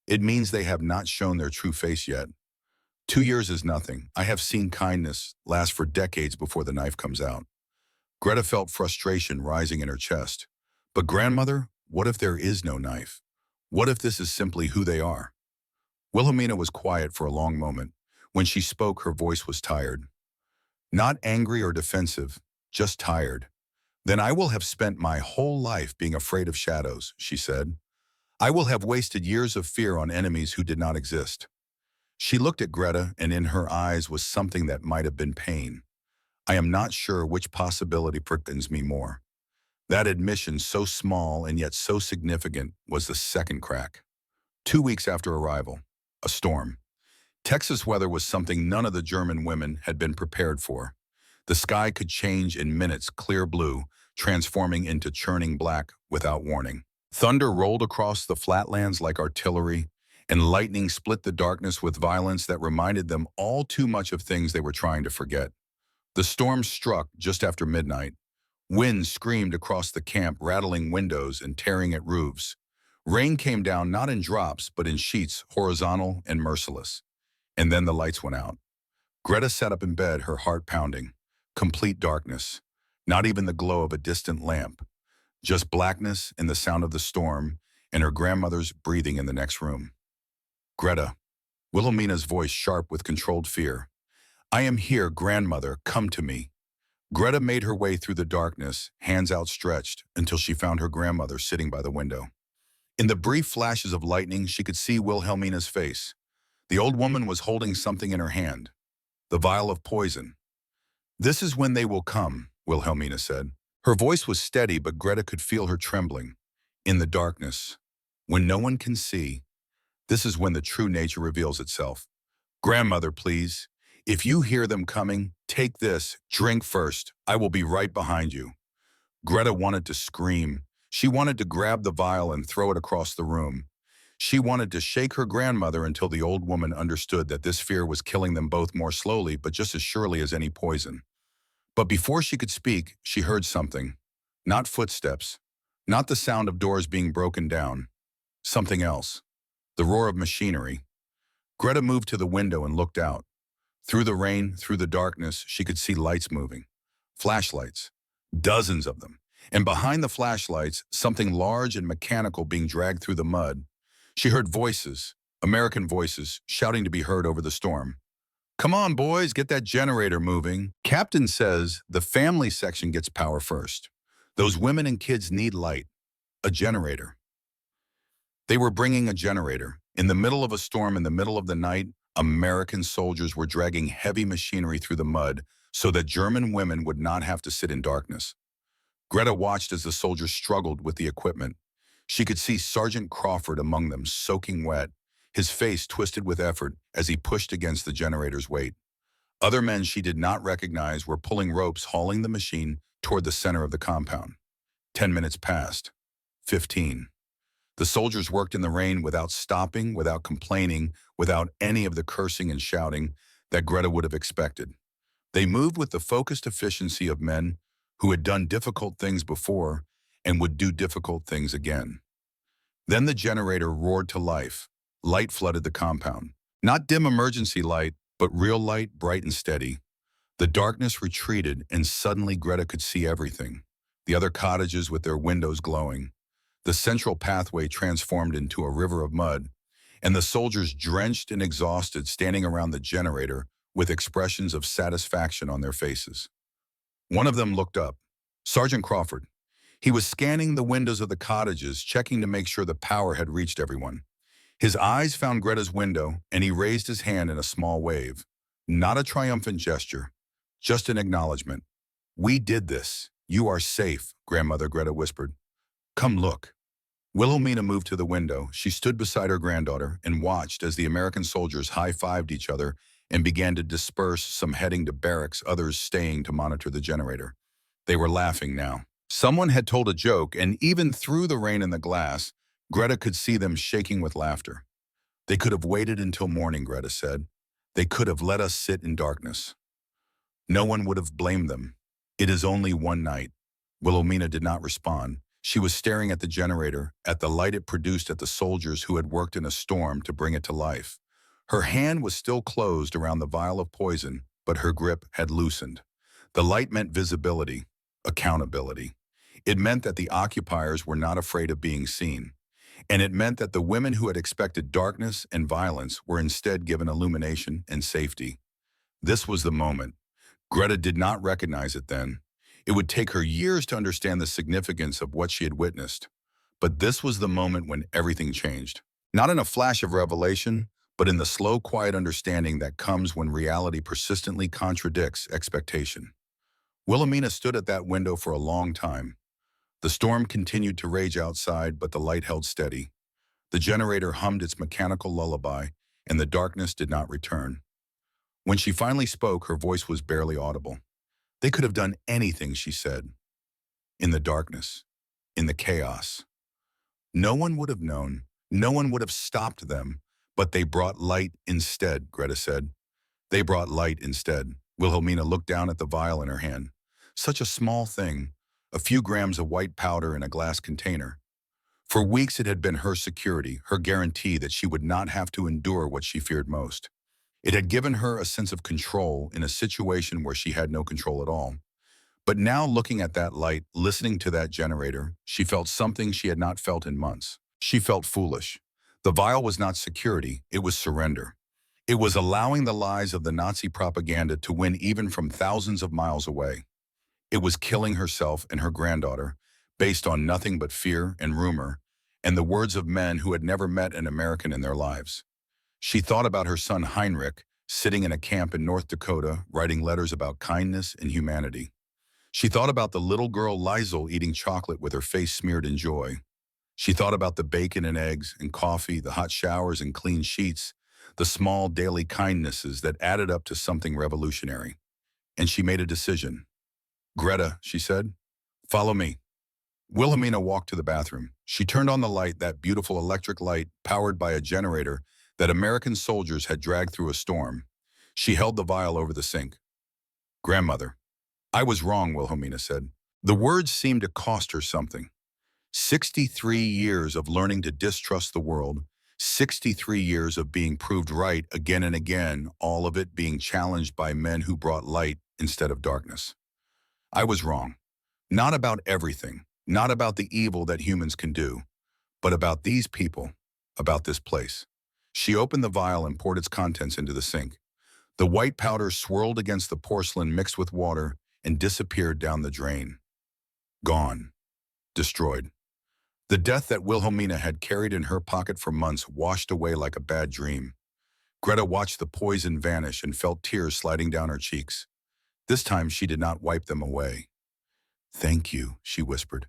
It means they have not shown their true face yet. 2 years is nothing. I have seen kindness last for decades before the knife comes out. Greta felt frustration rising in her chest. But grandmother, what if there is no knife? What if this is simply who they are? Wilhelmina was quiet for a long moment. When she spoke, her voice was tired. Not angry or defensive, just tired. Then I will have spent my whole life being afraid of shadows, she said. I will have wasted years of fear on enemies who did not exist. She looked at Greta, and in her eyes was something that might have been pain. I am not sure which possibility frightens me more. That admission, so small and yet so significant, was the second crack. 2 weeks after arrival, a storm. Texas weather was something none of the German women had been prepared for. The sky could change in minutes, clear blue, transforming into churning black without warning. Thunder rolled across the flatlands like artillery, and lightning split the darkness with violence that reminded them all too much of things they were trying to forget. The storm struck just after midnight. Wind screamed across the camp, rattling windows and tearing at roofs. Rain came down not in drops, but in sheets, horizontal and merciless. And then the lights went out. Greta sat up in bed, her heart pounding. Complete darkness. Not even the glow of a distant lamp. Just blackness and the sound of the storm, and her grandmother's breathing in the next room. Greta, Wilhelmina's voice sharp with controlled fear. I am here, grandmother, come to me. Greta made her way through the darkness, hands outstretched, until she found her grandmother sitting by the window. In the brief flashes of lightning, she could see Wilhelmina's face. The old woman was holding something in her hand, the vial of poison. "This is when they will come," Wilhelmina said. Her voice was steady, but Greta could feel her trembling. "In the darkness, when no one can see, this is when the true nature reveals itself. Grandmother, please. If you hear them coming, take this, drink first. I will be right behind you." Greta wanted to scream. She wanted to grab the vial and throw it across the room. She wanted to shake her grandmother until the old woman understood that this fear was killing them both more slowly, but just as surely as any poison. But before she could speak, she heard something. Not footsteps, not the sound of doors being broken down. Something else. The roar of machinery. Greta moved to the window and looked out. Through the rain, through the darkness, she could see lights moving. Flashlights. Dozens of them. And behind the flashlights, something large and mechanical being dragged through the mud. She heard voices, American voices, shouting to be heard over the storm. "Come on, boys, get that generator moving. Captain says the family section gets power first. Those women and kids need light. A generator." They were bringing a generator. In the middle of a storm, in the middle of the night, American soldiers were dragging heavy machinery through the mud so that German women would not have to sit in darkness. Greta watched as the soldiers struggled with the equipment. She could see Sergeant Crawford among them, soaking wet, his face twisted with effort as he pushed against the generator's weight. Other men she did not recognize were pulling ropes, hauling the machine toward the center of the compound. 10 minutes passed. 15. The soldiers worked in the rain without stopping, without complaining, without any of the cursing and shouting that Greta would have expected. They moved with the focused efficiency of men who had done difficult things before and would do difficult things again. Then the generator roared to life. Light flooded the compound. Not dim emergency light, but real light, bright and steady. The darkness retreated, and suddenly Greta could see everything. The other cottages with their windows glowing. The central pathway transformed into a river of mud, and the soldiers, drenched and exhausted, standing around the generator with expressions of satisfaction on their faces. One of them looked up. Sergeant Crawford. He was scanning the windows of the cottages, checking to make sure the power had reached everyone. His eyes found Greta's window, and he raised his hand in a small wave. Not a triumphant gesture, just an acknowledgement. "We did this. You are safe," Grandmother Greta whispered. "Come look." Wilhelmina moved to the window. She stood beside her granddaughter and watched as the American soldiers high-fived each other and began to disperse, some heading to barracks, others staying to monitor the generator. They were laughing now. Someone had told a joke, and even through the rain and the glass, Greta could see them shaking with laughter. "They could have waited until morning," Greta said. "They could have let us sit in darkness. No one would have blamed them. It is only one night." Wilhelmina did not respond. She was staring at the generator, at the light it produced, at the soldiers who had worked in a storm to bring it to life. Her hand was still closed around the vial of poison, but her grip had loosened. The light meant visibility, accountability. It meant that the occupiers were not afraid of being seen. And it meant that the women who had expected darkness and violence were instead given illumination and safety. This was the moment. Greta did not recognize it then. It would take her years to understand the significance of what she had witnessed. But this was the moment when everything changed. Not in a flash of revelation, but in the slow, quiet understanding that comes when reality persistently contradicts expectation. Wilhelmina stood at that window for a long time. The storm continued to rage outside, but the light held steady. The generator hummed its mechanical lullaby, and the darkness did not return. When she finally spoke, her voice was barely audible. "They could have done anything," she said. "In the darkness, in the chaos. No one would have known. No one would have stopped them. But they brought light instead," Greta said. "They brought light instead." Wilhelmina looked down at the vial in her hand. Such a small thing, a few grams of white powder in a glass container. For weeks it had been her security, her guarantee that she would not have to endure what she feared most. It had given her a sense of control in a situation where she had no control at all. But now, looking at that light, listening to that generator, she felt something she had not felt in months. She felt foolish. The vial was not security, it was surrender. It was allowing the lies of the Nazi propaganda to win even from thousands of miles away. It was killing herself and her granddaughter, based on nothing but fear and rumor, and the words of men who had never met an American in their lives. She thought about her son Heinrich, sitting in a camp in North Dakota, writing letters about kindness and humanity. She thought about the little girl Liesel eating chocolate with her face smeared in joy. She thought about the bacon and eggs and coffee, the hot showers and clean sheets, the small daily kindnesses that added up to something revolutionary. And she made a decision. "Greta," she said, "follow me." Wilhelmina walked to the bathroom. She turned on the light, that beautiful electric light powered by a generator that American soldiers had dragged through a storm. She held the vial over the sink. "Grandmother." "I was wrong," Wilhelmina said. The words seemed to cost her something. 63 years of learning to distrust the world, 63 years of being proved right again and again, all of it being challenged by men who brought light instead of darkness. "I was wrong. Not about everything, not about the evil that humans can do, but about these people, about this place." She opened the vial and poured its contents into the sink. The white powder swirled against the porcelain, mixed with water, and disappeared down the drain. Gone. Destroyed. The death that Wilhelmina had carried in her pocket for months washed away like a bad dream. Greta watched the poison vanish and felt tears sliding down her cheeks. This time she did not wipe them away. "Thank you," she whispered.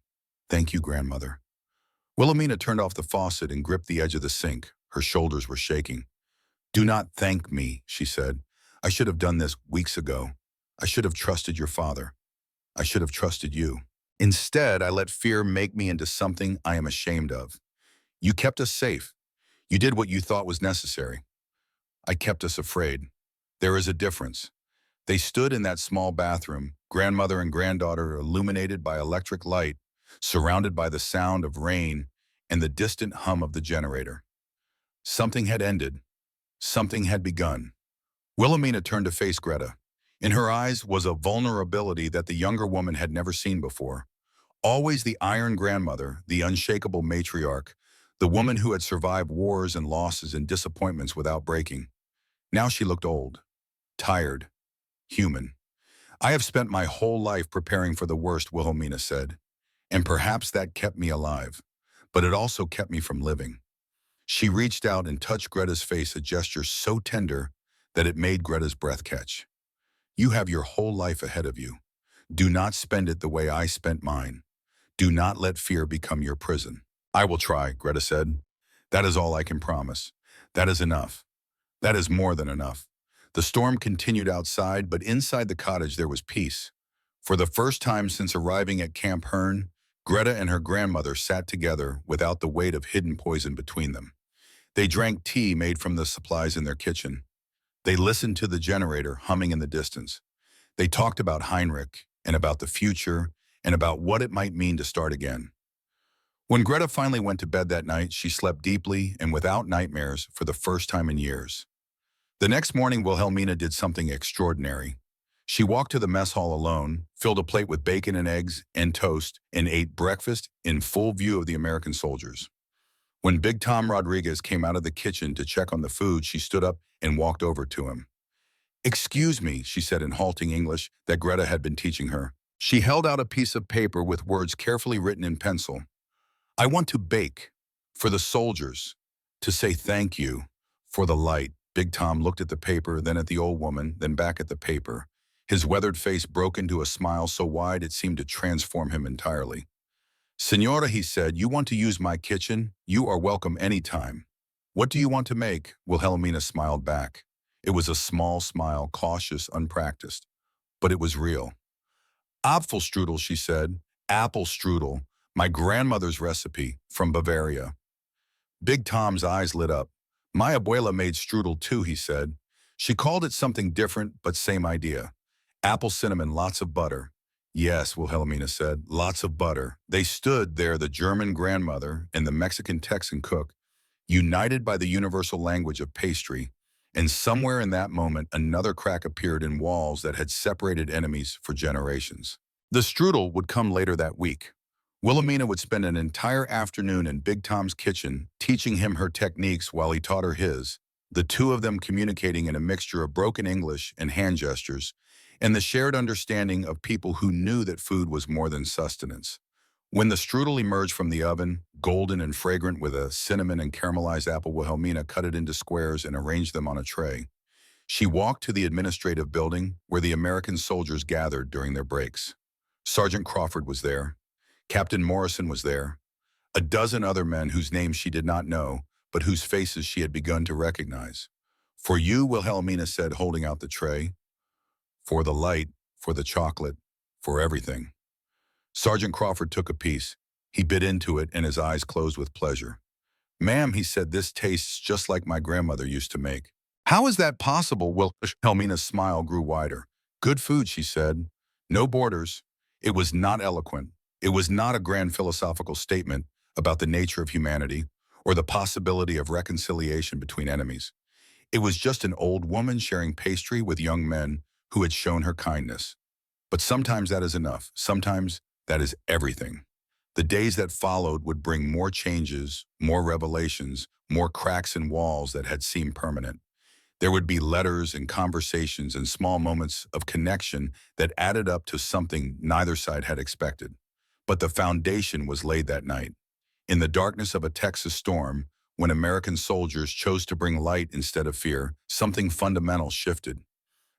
"Thank you, grandmother." Wilhelmina turned off the faucet and gripped the edge of the sink. Her shoulders were shaking. "Do not thank me," she said. "I should have done this weeks ago. I should have trusted your father. I should have trusted you. Instead, I let fear make me into something I am ashamed of. You kept us safe. You did what you thought was necessary. I kept us afraid. There is a difference." They stood in that small bathroom, grandmother and granddaughter, illuminated by electric light, surrounded by the sound of rain and the distant hum of the generator. Something had ended. Something had begun. Wilhelmina turned to face Greta. In her eyes was a vulnerability that the younger woman had never seen before. Always the iron grandmother, the unshakable matriarch, the woman who had survived wars and losses and disappointments without breaking. Now she looked old, tired, human. "I have spent my whole life preparing for the worst," Wilhelmina said, "and perhaps that kept me alive, but it also kept me from living." She reached out and touched Greta's face, a gesture so tender that it made Greta's breath catch. "You have your whole life ahead of you. Do not spend it the way I spent mine. Do not let fear become your prison." "I will try," Greta said. "That is all I can promise. That is enough. That is more than enough." The storm continued outside, but inside the cottage there was peace. For the first time since arriving at Camp Hearn, Greta and her grandmother sat together without the weight of hidden poison between them. They drank tea made from the supplies in their kitchen. They listened to the generator humming in the distance. They talked about Heinrich and about the future and about what it might mean to start again. When Greta finally went to bed that night, she slept deeply and without nightmares for the first time in years. The next morning, Wilhelmina did something extraordinary. She walked to the mess hall alone, filled a plate with bacon and eggs and toast, and ate breakfast in full view of the American soldiers. When Big Tom Rodriguez came out of the kitchen to check on the food, she stood up and walked over to him. "Excuse me," she said in halting English that Greta had been teaching her. She held out a piece of paper with words carefully written in pencil. "I want to bake for the soldiers, to say thank you for the light." Big Tom looked at the paper, then at the old woman, then back at the paper. His weathered face broke into a smile so wide it seemed to transform him entirely. "Senora," he said, "you want to use my kitchen? You are welcome anytime. What do you want to make?" Wilhelmina smiled back. It was a small smile, cautious, unpracticed, but it was real. "Apfelstrudel," she said. "Apple strudel, my grandmother's recipe from Bavaria." Big Tom's eyes lit up. "My abuela made strudel too," he said. "She called it something different, but same idea. Apple cinnamon, lots of butter." "Yes," Wilhelmina said, "lots of butter." They stood there, the German grandmother and the Mexican Texan cook, united by the universal language of pastry, and somewhere in that moment another crack appeared in walls that had separated enemies for generations. The strudel would come later that week. Wilhelmina would spend an entire afternoon in Big Tom's kitchen, teaching him her techniques while he taught her his, the two of them communicating in a mixture of broken English and hand gestures, and the shared understanding of people who knew that food was more than sustenance. When the strudel emerged from the oven, golden and fragrant with a cinnamon and caramelized apple, Wilhelmina cut it into squares and arranged them on a tray. She walked to the administrative building where the American soldiers gathered during their breaks. Sergeant Crawford was there. Captain Morrison was there. A dozen other men whose names she did not know, but whose faces she had begun to recognize. "For you," Wilhelmina said, holding out the tray. "For the light, for the chocolate, for everything." Sergeant Crawford took a piece. He bit into it and his eyes closed with pleasure. "Ma'am," he said, "this tastes just like my grandmother used to make." "How is that possible?" Wilhelmina's smile grew wider. "Good food," she said. "No borders." It was not eloquent. It was not a grand philosophical statement about the nature of humanity or the possibility of reconciliation between enemies. It was just an old woman sharing pastry with young men who had shown her kindness. But sometimes that is enough. Sometimes that is everything. The days that followed would bring more changes, more revelations, more cracks in walls that had seemed permanent. There would be letters and conversations and small moments of connection that added up to something neither side had expected. But the foundation was laid that night. In the darkness of a Texas storm, when American soldiers chose to bring light instead of fear, something fundamental shifted.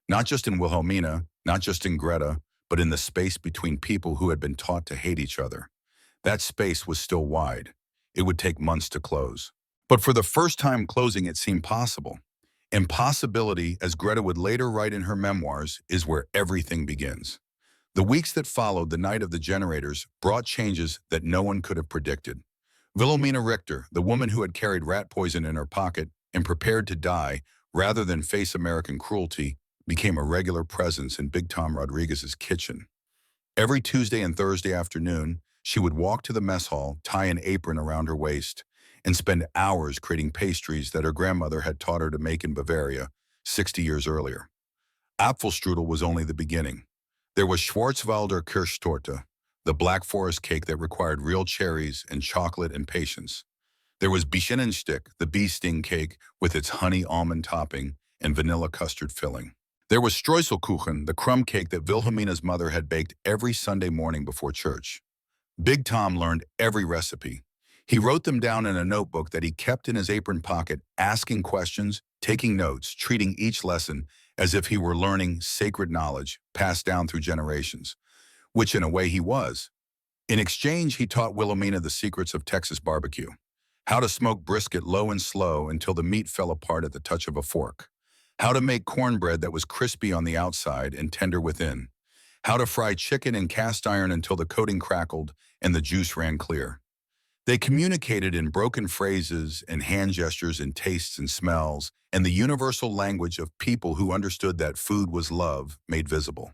Not just in Wilhelmina, not just in Greta, but in the space between people who had been taught to hate each other. That space was still wide. It would take months to close. But for the first time, closing it seemed possible. Impossibility, as Greta would later write in her memoirs, is where everything begins. The weeks that followed the night of the generators brought changes that no one could have predicted. Wilhelmina Richter, the woman who had carried rat poison in her pocket and prepared to die rather than face American cruelty, became a regular presence in Big Tom Rodriguez's kitchen. Every Tuesday and Thursday afternoon, she would walk to the mess hall, tie an apron around her waist, and spend hours creating pastries that her grandmother had taught her to make in Bavaria 60 years earlier. Apfelstrudel was only the beginning. There was Schwarzwälder Kirschtorte, the Black Forest cake that required real cherries and chocolate and patience. There was Bienenstich, the bee sting cake with its honey almond topping and vanilla custard filling. There was Streuselkuchen, the crumb cake that Wilhelmina's mother had baked every Sunday morning before church. Big Tom learned every recipe. He wrote them down in a notebook that he kept in his apron pocket, asking questions, taking notes, treating each lesson as if he were learning sacred knowledge passed down through generations, which in a way he was. In exchange, he taught Wilhelmina the secrets of Texas barbecue, how to smoke brisket low and slow until the meat fell apart at the touch of a fork, how to make cornbread that was crispy on the outside and tender within, how to fry chicken in cast iron until the coating crackled and the juice ran clear. They communicated in broken phrases and hand gestures and tastes and smells, and the universal language of people who understood that food was love made visible.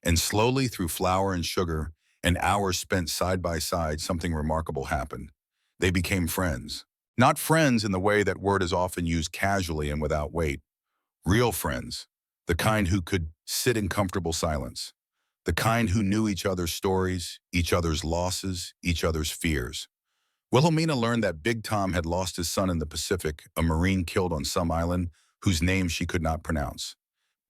And slowly, through flour and sugar, and hours spent side by side, something remarkable happened. They became friends. Not friends in the way that word is often used casually and without weight. Real friends. The kind who could sit in comfortable silence. The kind who knew each other's stories, each other's losses, each other's fears. Wilhelmina learned that Big Tom had lost his son in the Pacific, a Marine killed on some island whose name she could not pronounce.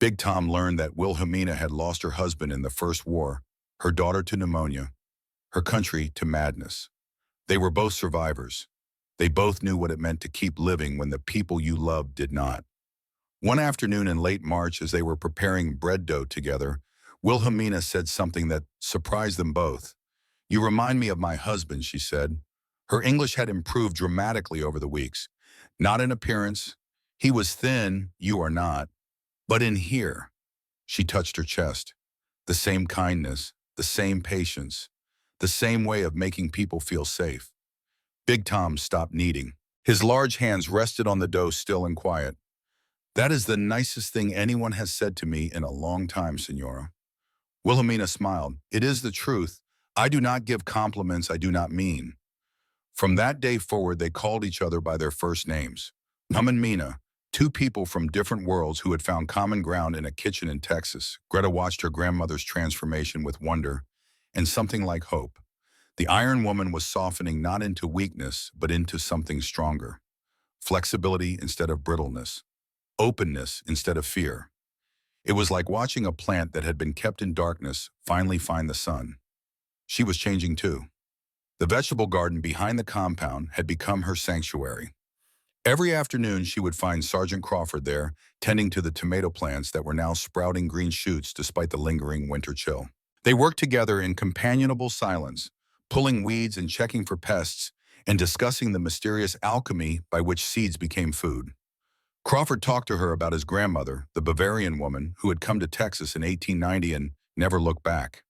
Big Tom learned that Wilhelmina had lost her husband in the First War, her daughter to pneumonia, her country to madness. They were both survivors. They both knew what it meant to keep living when the people you loved did not. One afternoon in late March, as they were preparing bread dough together, Wilhelmina said something that surprised them both. "You remind me of my husband," she said. Her English had improved dramatically over the weeks. Not in appearance. He was thin, you are not. But in here, she touched her chest. The same kindness, the same patience, the same way of making people feel safe. Big Tom stopped kneading. His large hands rested on the dough, still and quiet. "That is the nicest thing anyone has said to me in a long time, Senora." Wilhelmina smiled. "It is the truth. I do not give compliments I do not mean." From that day forward, they called each other by their first names. Tom and Mina, two people from different worlds who had found common ground in a kitchen in Texas. Greta watched her grandmother's transformation with wonder and something like hope. The Iron Woman was softening not into weakness, but into something stronger. Flexibility instead of brittleness. Openness instead of fear. It was like watching a plant that had been kept in darkness finally find the sun. She was changing too. The vegetable garden behind the compound had become her sanctuary. Every afternoon, she would find Sergeant Crawford there, tending to the tomato plants that were now sprouting green shoots despite the lingering winter chill. They worked together in companionable silence, pulling weeds and checking for pests, and discussing the mysterious alchemy by which seeds became food. Crawford talked to her about his grandmother, the Bavarian woman who had come to Texas in 1890 and never looked back.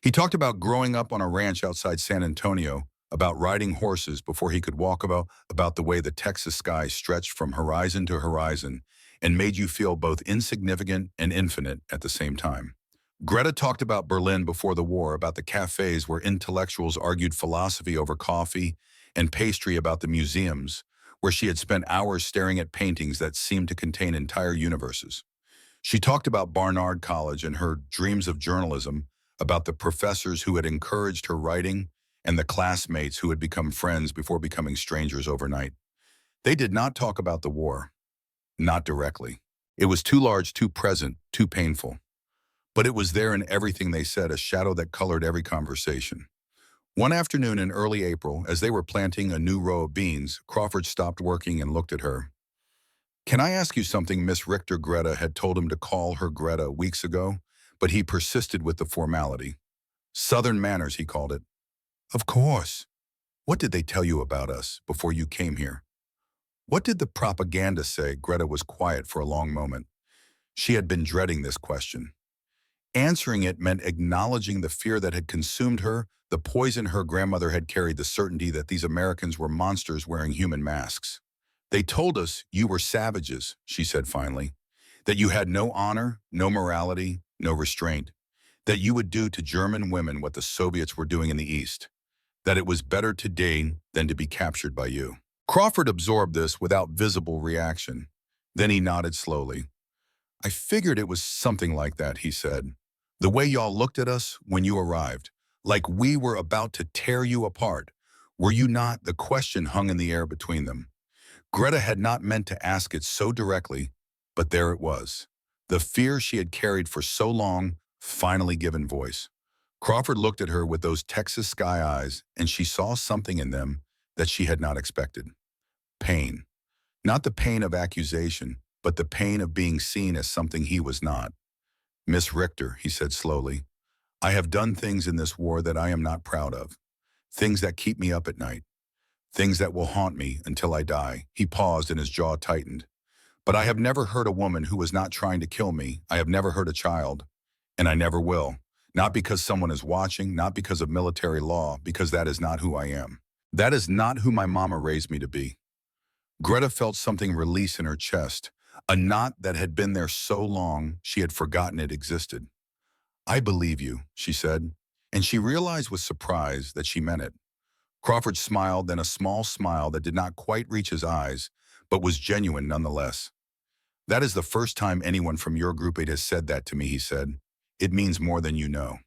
He talked about growing up on a ranch outside San Antonio, about riding horses before he could walk about the way the Texas sky stretched from horizon to horizon and made you feel both insignificant and infinite at the same time. Greta talked about Berlin before the war, about the cafes where intellectuals argued philosophy over coffee, and pastry about the museums, where she had spent hours staring at paintings that seemed to contain entire universes. She talked about Barnard College and her dreams of journalism, about the professors who had encouraged her writing, and the classmates who had become friends before becoming strangers overnight. They did not talk about the war, not directly. It was too large, too present, too painful. But it was there in everything they said, a shadow that colored every conversation. One afternoon in early April, as they were planting a new row of beans, Crawford stopped working and looked at her. "Can I ask you something?" Miss Richter Greta had told him to call her Greta weeks ago, but he persisted with the formality. Southern manners, he called it. "Of course. What did they tell you about us before you came here?" "What did the propaganda say?" Greta was quiet for a long moment. She had been dreading this question. Answering it meant acknowledging the fear that had consumed her, the poison her grandmother had carried, the certainty that these Americans were monsters wearing human masks. "They told us you were savages," she said finally, "that you had no honor, no morality, no restraint, that you would do to German women what the Soviets were doing in the East, that it was better to die than to be captured by you." Crawford absorbed this without visible reaction. Then he nodded slowly. "I figured it was something like that," he said. "The way y'all looked at us when you arrived, like we were about to tear you apart. Were you not?" The question hung in the air between them. Greta had not meant to ask it so directly, but there it was. The fear she had carried for so long, finally given voice. Crawford looked at her with those Texas sky eyes, and she saw something in them that she had not expected. Pain. Not the pain of accusation, but the pain of being seen as something he was not. "Miss Richter," he said slowly, "I have done things in this war that I am not proud of. Things that keep me up at night. Things that will haunt me until I die." He paused and his jaw tightened. "But I have never hurt a woman who was not trying to kill me. I have never hurt a child. And I never will. Not because someone is watching, not because of military law, because that is not who I am. That is not who my mama raised me to be." Greta felt something release in her chest, a knot that had been there so long she had forgotten it existed. "I believe you," she said, and she realized with surprise that she meant it. Crawford smiled, then a small smile that did not quite reach his eyes, but was genuine nonetheless. "That is the first time anyone from your group has said that to me," he said. "It means more than you know."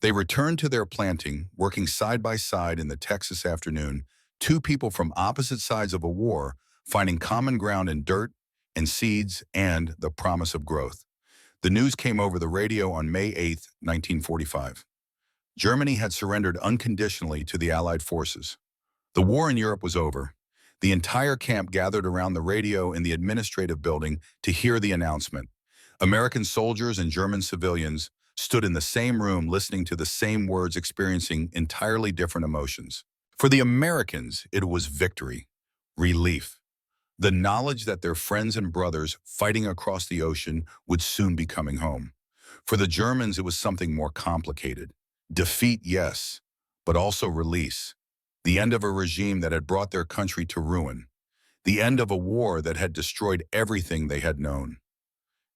They returned to their planting, working side by side in the Texas afternoon, two people from opposite sides of a war, finding common ground in dirt and seeds and the promise of growth. The news came over the radio on May 8, 1945. Germany had surrendered unconditionally to the Allied forces. The war in Europe was over. The entire camp gathered around the radio in the administrative building to hear the announcement. American soldiers and German civilians stood in the same room listening to the same words, experiencing entirely different emotions. For the Americans, it was victory, relief, the knowledge that their friends and brothers fighting across the ocean would soon be coming home. For the Germans, it was something more complicated. Defeat, yes, but also release. The end of a regime that had brought their country to ruin. The end of a war that had destroyed everything they had known.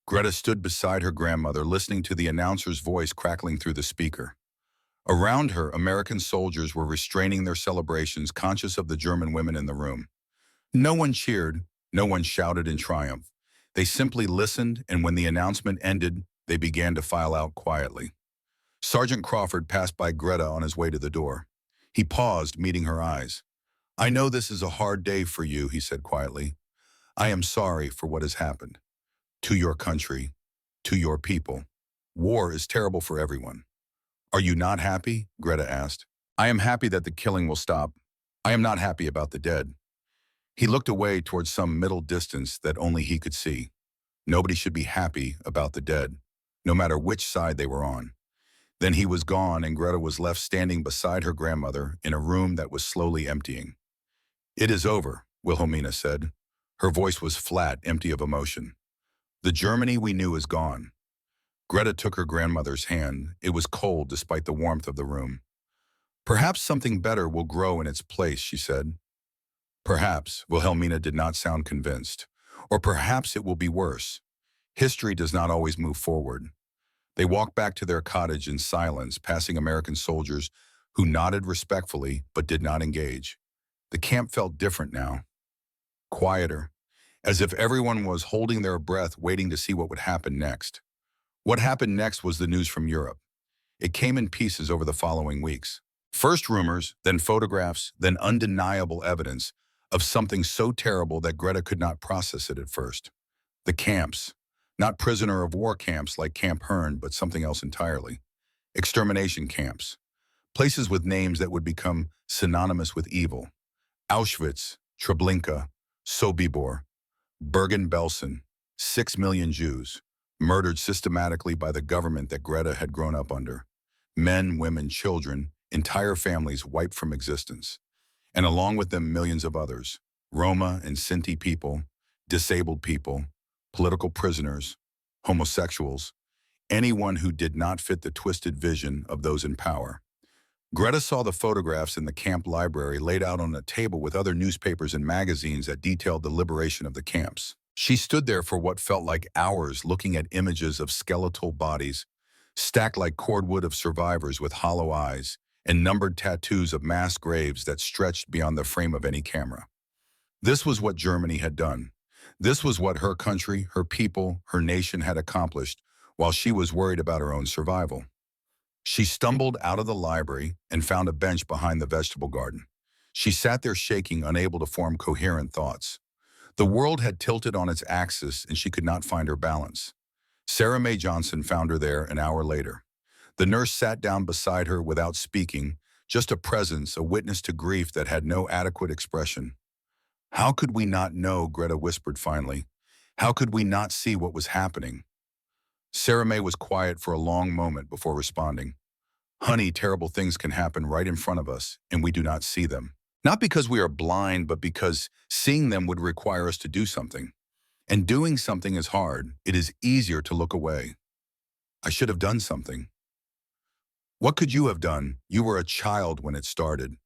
Greta stood beside her grandmother, listening to the announcer's voice crackling through the speaker. Around her, American soldiers were restraining their celebrations, conscious of the German women in the room. No one cheered, no one shouted in triumph. They simply listened, and when the announcement ended, they began to file out quietly. Sergeant Crawford passed by Greta on his way to the door. He paused, meeting her eyes. "I know this is a hard day for you," he said quietly. "I am sorry for what has happened. To your country, to your people. War is terrible for everyone." "Are you not happy?" Greta asked. I am happy that the killing will stop. I am not happy about the dead. He looked away towards some middle distance that only he could see. Nobody should be happy about the dead, no matter which side they were on. Then he was gone and Greta was left standing beside her grandmother in a room that was slowly emptying. It is over, Wilhelmina said. Her voice was flat, empty of emotion. The Germany we knew is gone. Greta took her grandmother's hand. It was cold despite the warmth of the room. Perhaps something better will grow in its place, she said. Perhaps, Wilhelmina did not sound convinced. Or perhaps it will be worse. History does not always move forward. They walked back to their cottage in silence, passing American soldiers who nodded respectfully but did not engage. The camp felt different now, quieter, as if everyone was holding their breath waiting to see what would happen next. What happened next was the news from Europe. It came in pieces over the following weeks. First rumors, then photographs, then undeniable evidence of something so terrible that Greta could not process it at first. The camps. Not prisoner of war camps like Camp Herne, but something else entirely. Extermination camps. Places with names that would become synonymous with evil. Auschwitz, Treblinka, Sobibor, Bergen-Belsen. 6 million Jews, murdered systematically by the government that Greta had grown up under. Men, women, children, entire families wiped from existence. And along with them millions of others. Roma and Sinti people, disabled people, political prisoners, homosexuals, anyone who did not fit the twisted vision of those in power. Greta saw the photographs in the camp library laid out on a table with other newspapers and magazines that detailed the liberation of the camps. She stood there for what felt like hours looking at images of skeletal bodies, stacked like cordwood of survivors with hollow eyes, and numbered tattoos of mass graves that stretched beyond the frame of any camera. This was what Germany had done. This was what her country, her people, her nation had accomplished while she was worried about her own survival. She stumbled out of the library and found a bench behind the vegetable garden. She sat there shaking, unable to form coherent thoughts. The world had tilted on its axis and she could not find her balance. Sarah Mae Johnson found her there an hour later. The nurse sat down beside her without speaking, just a presence, a witness to grief that had no adequate expression. How could we not know, Greta whispered finally. How could we not see what was happening? Sarah Mae was quiet for a long moment before responding. Honey, terrible things can happen right in front of us, and we do not see them. Not because we are blind, but because seeing them would require us to do something. And doing something is hard. It is easier to look away. I should have done something. What could you have done? You were a child when it started,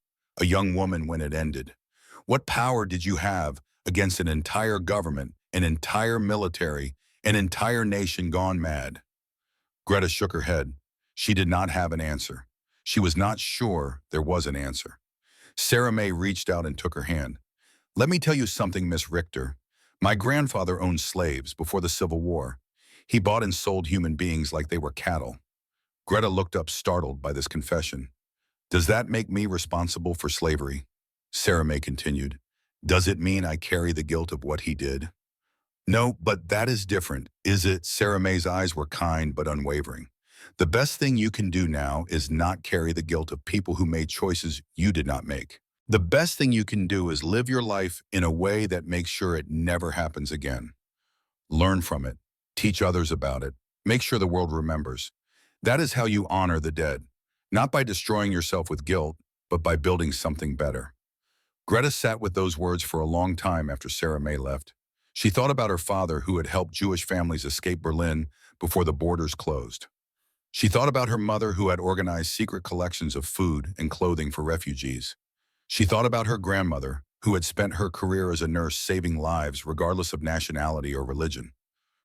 a young woman when it ended. What power did you have against an entire government, an entire military, an entire nation gone mad? Greta shook her head. She did not have an answer. She was not sure there was an answer. Sarah Mae reached out and took her hand. Let me tell you something, Miss Richter. My grandfather owned slaves before the Civil War. He bought and sold human beings like they were cattle. Greta looked up, startled by this confession. Does that make me responsible for slavery? Sarah Mae continued. Does it mean I carry the guilt of what he did? No, but that is different, is it? Sarah Mae's eyes were kind but unwavering. The best thing you can do now is not carry the guilt of people who made choices you did not make. The best thing you can do is live your life in a way that makes sure it never happens again. Learn from it. Teach others about it. Make sure the world remembers. That is how you honor the dead, not by destroying yourself with guilt, but by building something better. Greta sat with those words for a long time after Sarah Mae left. She thought about her father who had helped Jewish families escape Berlin before the borders closed. She thought about her mother who had organized secret collections of food and clothing for refugees. She thought about her grandmother who had spent her career as a nurse saving lives regardless of nationality or religion.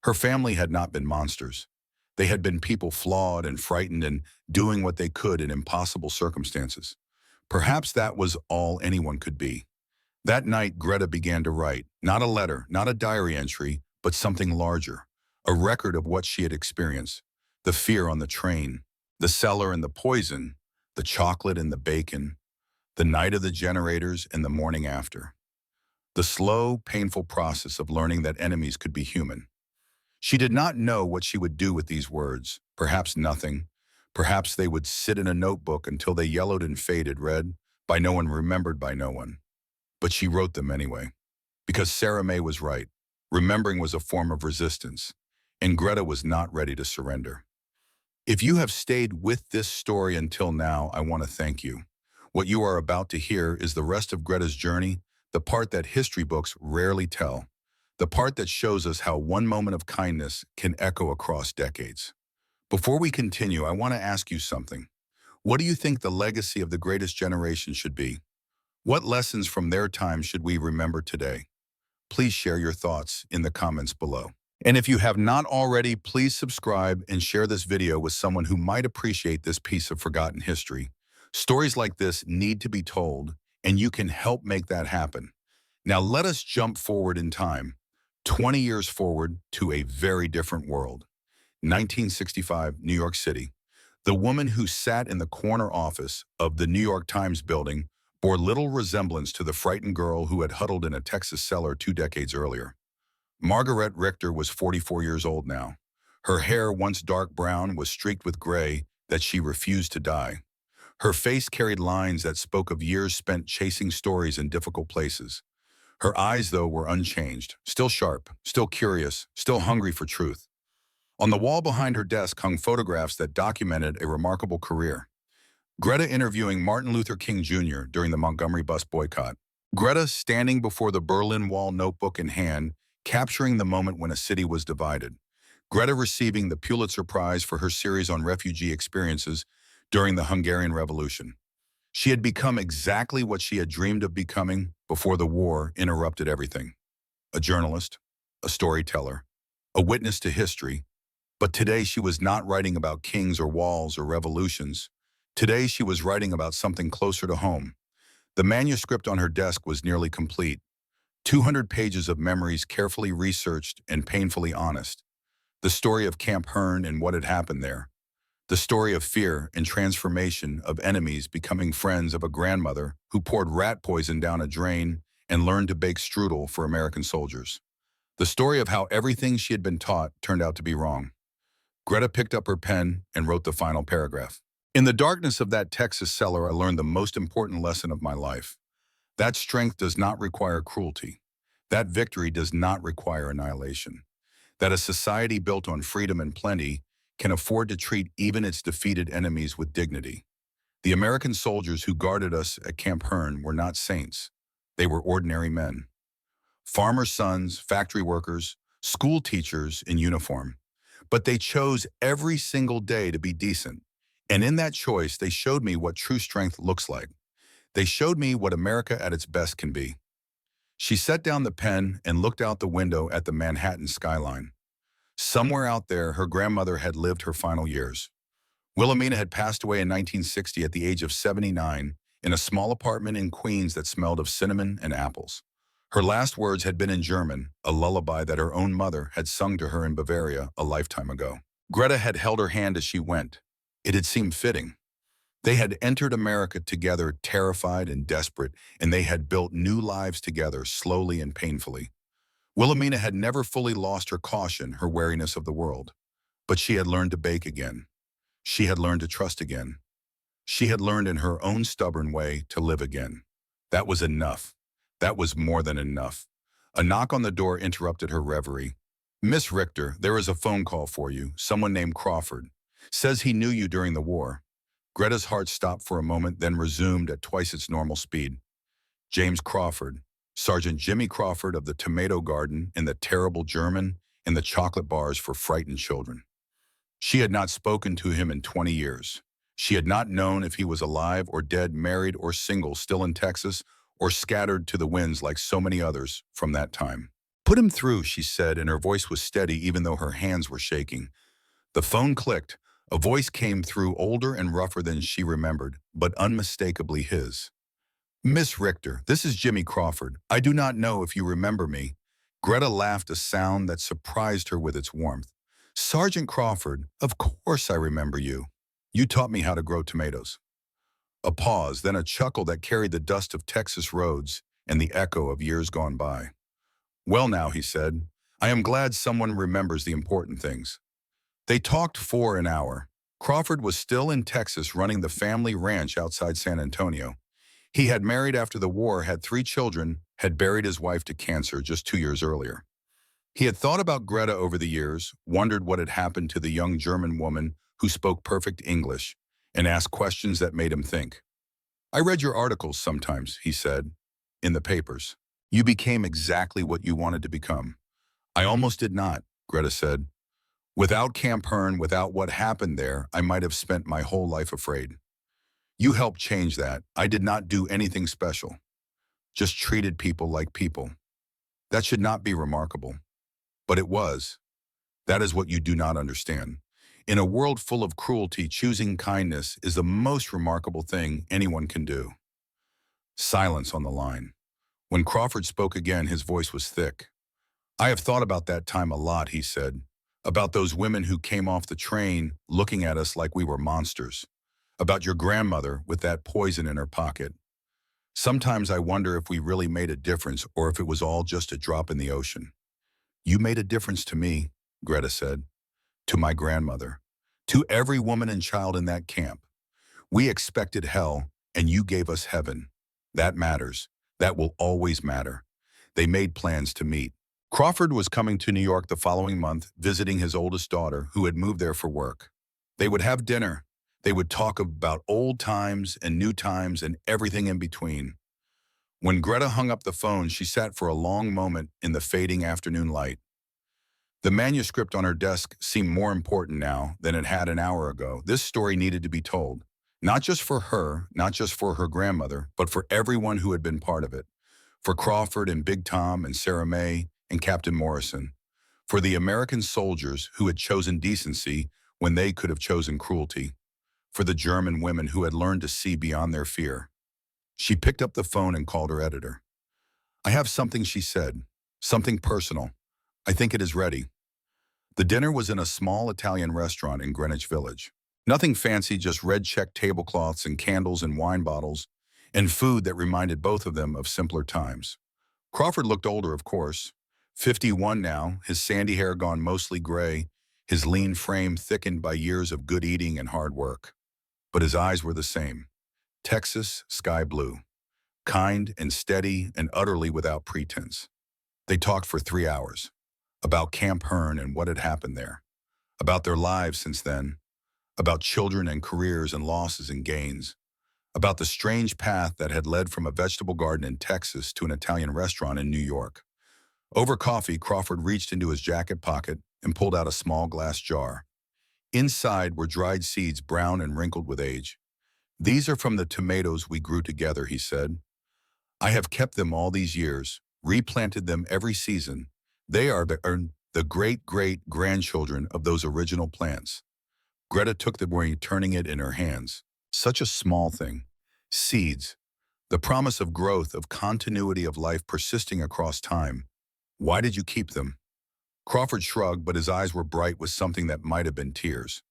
Her family had not been monsters. They had been people flawed and frightened and doing what they could in impossible circumstances. Perhaps that was all anyone could be. That night, Greta began to write, not a letter, not a diary entry, but something larger, a record of what she had experienced. The fear on the train, the cellar and the poison, the chocolate and the bacon, the night of the generators and the morning after. The slow, painful process of learning that enemies could be human. She did not know what she would do with these words, perhaps nothing, Perhaps they would sit in a notebook until they yellowed and faded, read by no one, remembered by no one. But she wrote them anyway. Because Sarah May was right. Remembering was a form of resistance, and Greta was not ready to surrender. If you have stayed with this story until now, I want to thank you. What you are about to hear is the rest of Greta's journey, the part that history books rarely tell, the part that shows us how one moment of kindness can echo across decades. Before we continue, I want to ask you something. What do you think the legacy of the greatest generation should be? What lessons from their time should we remember today? Please share your thoughts in the comments below. And if you have not already, please subscribe and share this video with someone who might appreciate this piece of forgotten history. Stories like this need to be told, and you can help make that happen. Now let us jump forward in time, 20 years forward to a very different world. 1965, New York City. The woman who sat in the corner office of the New York Times building bore little resemblance to the frightened girl who had huddled in a Texas cellar 2 decades earlier. Margaret Richter was 44 years old now. Her hair, once dark brown, was streaked with gray that she refused to dye. Her face carried lines that spoke of years spent chasing stories in difficult places. Her eyes, though, were unchanged, still sharp, still curious, still hungry for truth. On the wall behind her desk hung photographs that documented a remarkable career. Greta interviewing Martin Luther King Jr. during the Montgomery bus boycott. Greta standing before the Berlin Wall, notebook in hand, capturing the moment when a city was divided. Greta receiving the Pulitzer Prize for her series on refugee experiences during the Hungarian Revolution. She had become exactly what she had dreamed of becoming before the war interrupted everything. A journalist, a storyteller, a witness to history. But today she was not writing about kings or walls or revolutions. Today she was writing about something closer to home. The manuscript on her desk was nearly complete. 200 pages of memories carefully researched and painfully honest. The story of Camp Hearn and what had happened there. The story of fear and transformation, of enemies becoming friends, of a grandmother who poured rat poison down a drain and learned to bake strudel for American soldiers. The story of how everything she had been taught turned out to be wrong. Greta picked up her pen and wrote the final paragraph. In the darkness of that Texas cellar, I learned the most important lesson of my life. That strength does not require cruelty. That victory does not require annihilation. That a society built on freedom and plenty can afford to treat even its defeated enemies with dignity. The American soldiers who guarded us at Camp Hearn were not saints. They were ordinary men. Farmers' sons, factory workers, school teachers in uniform. But they chose every single day to be decent. And in that choice, they showed me what true strength looks like. They showed me what America at its best can be. She set down the pen and looked out the window at the Manhattan skyline. Somewhere out there, her grandmother had lived her final years. Wilhelmina had passed away in 1960 at the age of 79 in a small apartment in Queens that smelled of cinnamon and apples. Her last words had been in German, a lullaby that her own mother had sung to her in Bavaria a lifetime ago. Greta had held her hand as she went. It had seemed fitting. They had entered America together, terrified and desperate, and they had built new lives together, slowly and painfully. Wilhelmina had never fully lost her caution, her wariness of the world. But she had learned to bake again. She had learned to trust again. She had learned in her own stubborn way to live again. That was enough. That was more than enough. A knock on the door interrupted her reverie. "Miss Richter, there is a phone call for you. Someone named Crawford. Says he knew you during the war." Greta's heart stopped for a moment, then resumed at twice its normal speed. James Crawford, Sergeant Jimmy Crawford of the Tomato Garden and the terrible German and the chocolate bars for frightened children. She had not spoken to him in 20 years. She had not known if he was alive or dead, married or single, still in Texas, or scattered to the winds like so many others from that time. "Put him through," she said, and her voice was steady even though her hands were shaking. The phone clicked. A voice came through, older and rougher than she remembered, but unmistakably his. "Miss Richter, this is Jimmy Crawford. I do not know if you remember me." Greta laughed, a sound that surprised her with its warmth. "Sergeant Crawford, of course I remember you. You taught me how to grow tomatoes." A pause, then a chuckle that carried the dust of Texas roads and the echo of years gone by. "Well now," he said, "I am glad someone remembers the important things." They talked for an hour. Crawford was still in Texas running the family ranch outside San Antonio. He had married after the war, had 3 children, had buried his wife to cancer just 2 years earlier. He had thought about Greta over the years, wondered what had happened to the young German woman who spoke perfect English, and asked questions that made him think. "I read your articles sometimes," he said, "in the papers. You became exactly what you wanted to become." "I almost did not," Greta said. "Without Camp Hearn, without what happened there, I might have spent my whole life afraid. You helped change that. I did not do anything special. Just treated people like people. That should not be remarkable. But it was. That is what you do not understand. In a world full of cruelty, choosing kindness is the most remarkable thing anyone can do." Silence on the line. When Crawford spoke again, his voice was thick. "I have thought about that time a lot," he said. "About those women who came off the train looking at us like we were monsters. About your grandmother with that poison in her pocket. Sometimes I wonder if we really made a difference or if it was all just a drop in the ocean." "You made a difference to me," Greta said. "To my grandmother. To every woman and child in that camp. We expected hell, and you gave us heaven. That matters. That will always matter." They made plans to meet. Crawford was coming to New York the following month, visiting his oldest daughter, who had moved there for work. They would have dinner. They would talk about old times and new times and everything in between. When Greta hung up the phone, she sat for a long moment in the fading afternoon light. The manuscript on her desk seemed more important now than it had an hour ago. This story needed to be told. Not just for her, not just for her grandmother, but for everyone who had been part of it. For Crawford and Big Tom and Sarah May and Captain Morrison. For the American soldiers who had chosen decency when they could have chosen cruelty. For the German women who had learned to see beyond their fear. She picked up the phone and called her editor. "I have something," she said. "Something personal. I think it is ready." The dinner was in a small Italian restaurant in Greenwich Village. Nothing fancy, just red check tablecloths and candles and wine bottles, and food that reminded both of them of simpler times. Crawford looked older, of course. 51 now, his sandy hair gone mostly gray, his lean frame thickened by years of good eating and hard work. But his eyes were the same. Texas, sky blue. Kind and steady and utterly without pretense. They talked for 3 hours. About Camp Hearn and what had happened there. About their lives since then. About children and careers and losses and gains. About the strange path that had led from a vegetable garden in Texas to an Italian restaurant in New York. Over coffee, Crawford reached into his jacket pocket and pulled out a small glass jar. Inside were dried seeds, brown and wrinkled with age. "These are from the tomatoes we grew together," he said. "I have kept them all these years, replanted them every season. They are the great-great-grandchildren of those original plants." Greta took the ring, turning it in her hands. Such a small thing. Seeds. The promise of growth, of continuity of life persisting across time. "Why did you keep them?" Crawford shrugged, but his eyes were bright with something that might have been tears.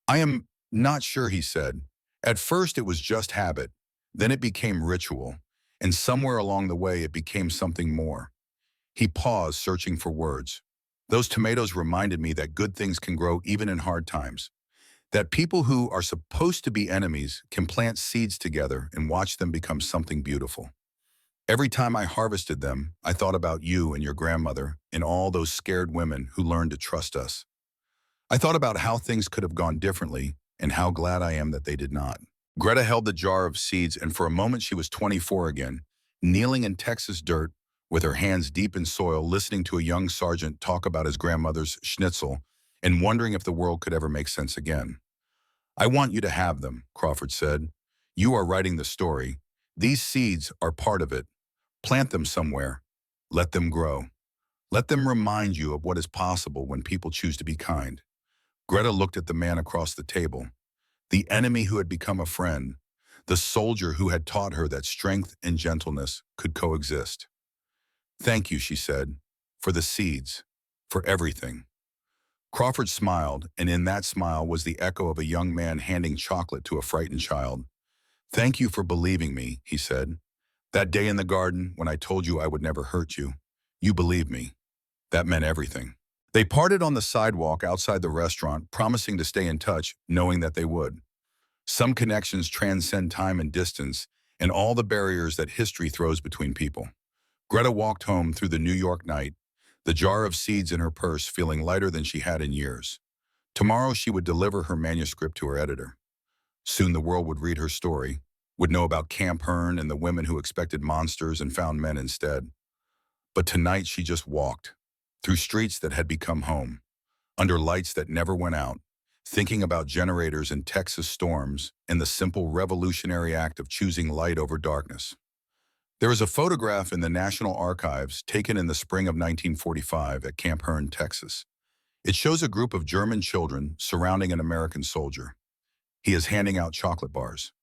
"I am not sure," he said. "At first it was just habit. Then it became ritual. And somewhere along the way it became something more." He paused, searching for words. "Those tomatoes reminded me that good things can grow even in hard times. That people who are supposed to be enemies can plant seeds together and watch them become something beautiful. Every time I harvested them, I thought about you and your grandmother and all those scared women who learned to trust us. I thought about how things could have gone differently and how glad I am that they did not." Greta held the jar of seeds, and for a moment she was 24 again, kneeling in Texas dirt with her hands deep in soil, listening to a young sergeant talk about his grandmother's schnitzel and wondering if the world could ever make sense again. "I want you to have them," Crawford said. "You are writing the story. These seeds are part of it. Plant them somewhere. Let them grow. Let them remind you of what is possible when people choose to be kind." Greta looked at the man across the table. The enemy who had become a friend. The soldier who had taught her that strength and gentleness could coexist. "Thank you," she said, "for the seeds, for everything." Crawford smiled, and in that smile was the echo of a young man handing chocolate to a frightened child. "Thank you for believing me," he said. "That day in the garden when I told you I would never hurt you, you believed me. That meant everything." They parted on the sidewalk outside the restaurant, promising to stay in touch, knowing that they would. Some connections transcend time and distance and all the barriers that history throws between people. Greta walked home through the New York night, the jar of seeds in her purse feeling lighter than she had in years. Tomorrow she would deliver her manuscript to her editor. Soon the world would read her story, would know about Camp Hearn and the women who expected monsters and found men instead. But tonight she just walked, through streets that had become home, under lights that never went out, thinking about generators and Texas storms and the simple revolutionary act of choosing light over darkness. There is a photograph in the National Archives taken in the spring of 1945 at Camp Hearn, Texas. It shows a group of German children surrounding an American soldier. He is handing out chocolate bars.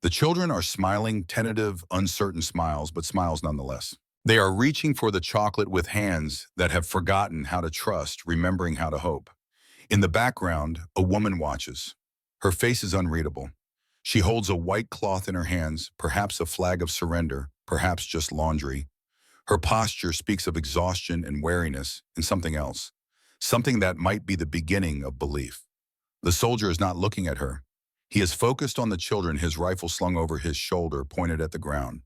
The children are smiling, tentative, uncertain smiles, but smiles nonetheless. They are reaching for the chocolate with hands that have forgotten how to trust, remembering how to hope. In the background, a woman watches. Her face is unreadable. She holds a white cloth in her hands, perhaps a flag of surrender, perhaps just laundry. Her posture speaks of exhaustion and weariness and something else, something that might be the beginning of belief. The soldier is not looking at her. He is focused on the children, his rifle slung over his shoulder, pointed at the ground.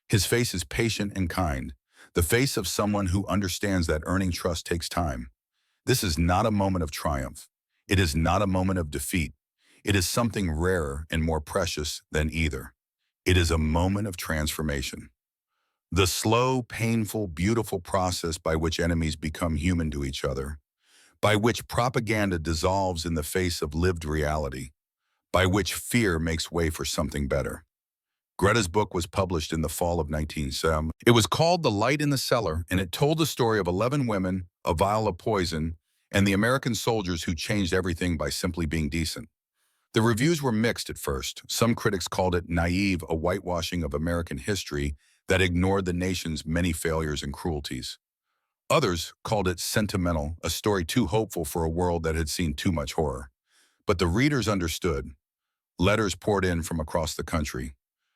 His face is patient and kind, the face of someone who understands that earning trust takes time. This is not a moment of triumph. It is not a moment of defeat. It is something rarer and more precious than either. It is a moment of transformation. The slow, painful, beautiful process by which enemies become human to each other, by which propaganda dissolves in the face of lived reality, by which fear makes way for something better. Greta's book was published in the fall of 1970. It was called The Light in the Cellar, and it told the story of 11 women, a vial of poison, and the American soldiers who changed everything by simply being decent. The reviews were mixed at first. Some critics called it naive, a whitewashing of American history that ignored the nation's many failures and cruelties. Others called it sentimental, a story too hopeful for a world that had seen too much horror. But the readers understood. Letters poured in from across the country.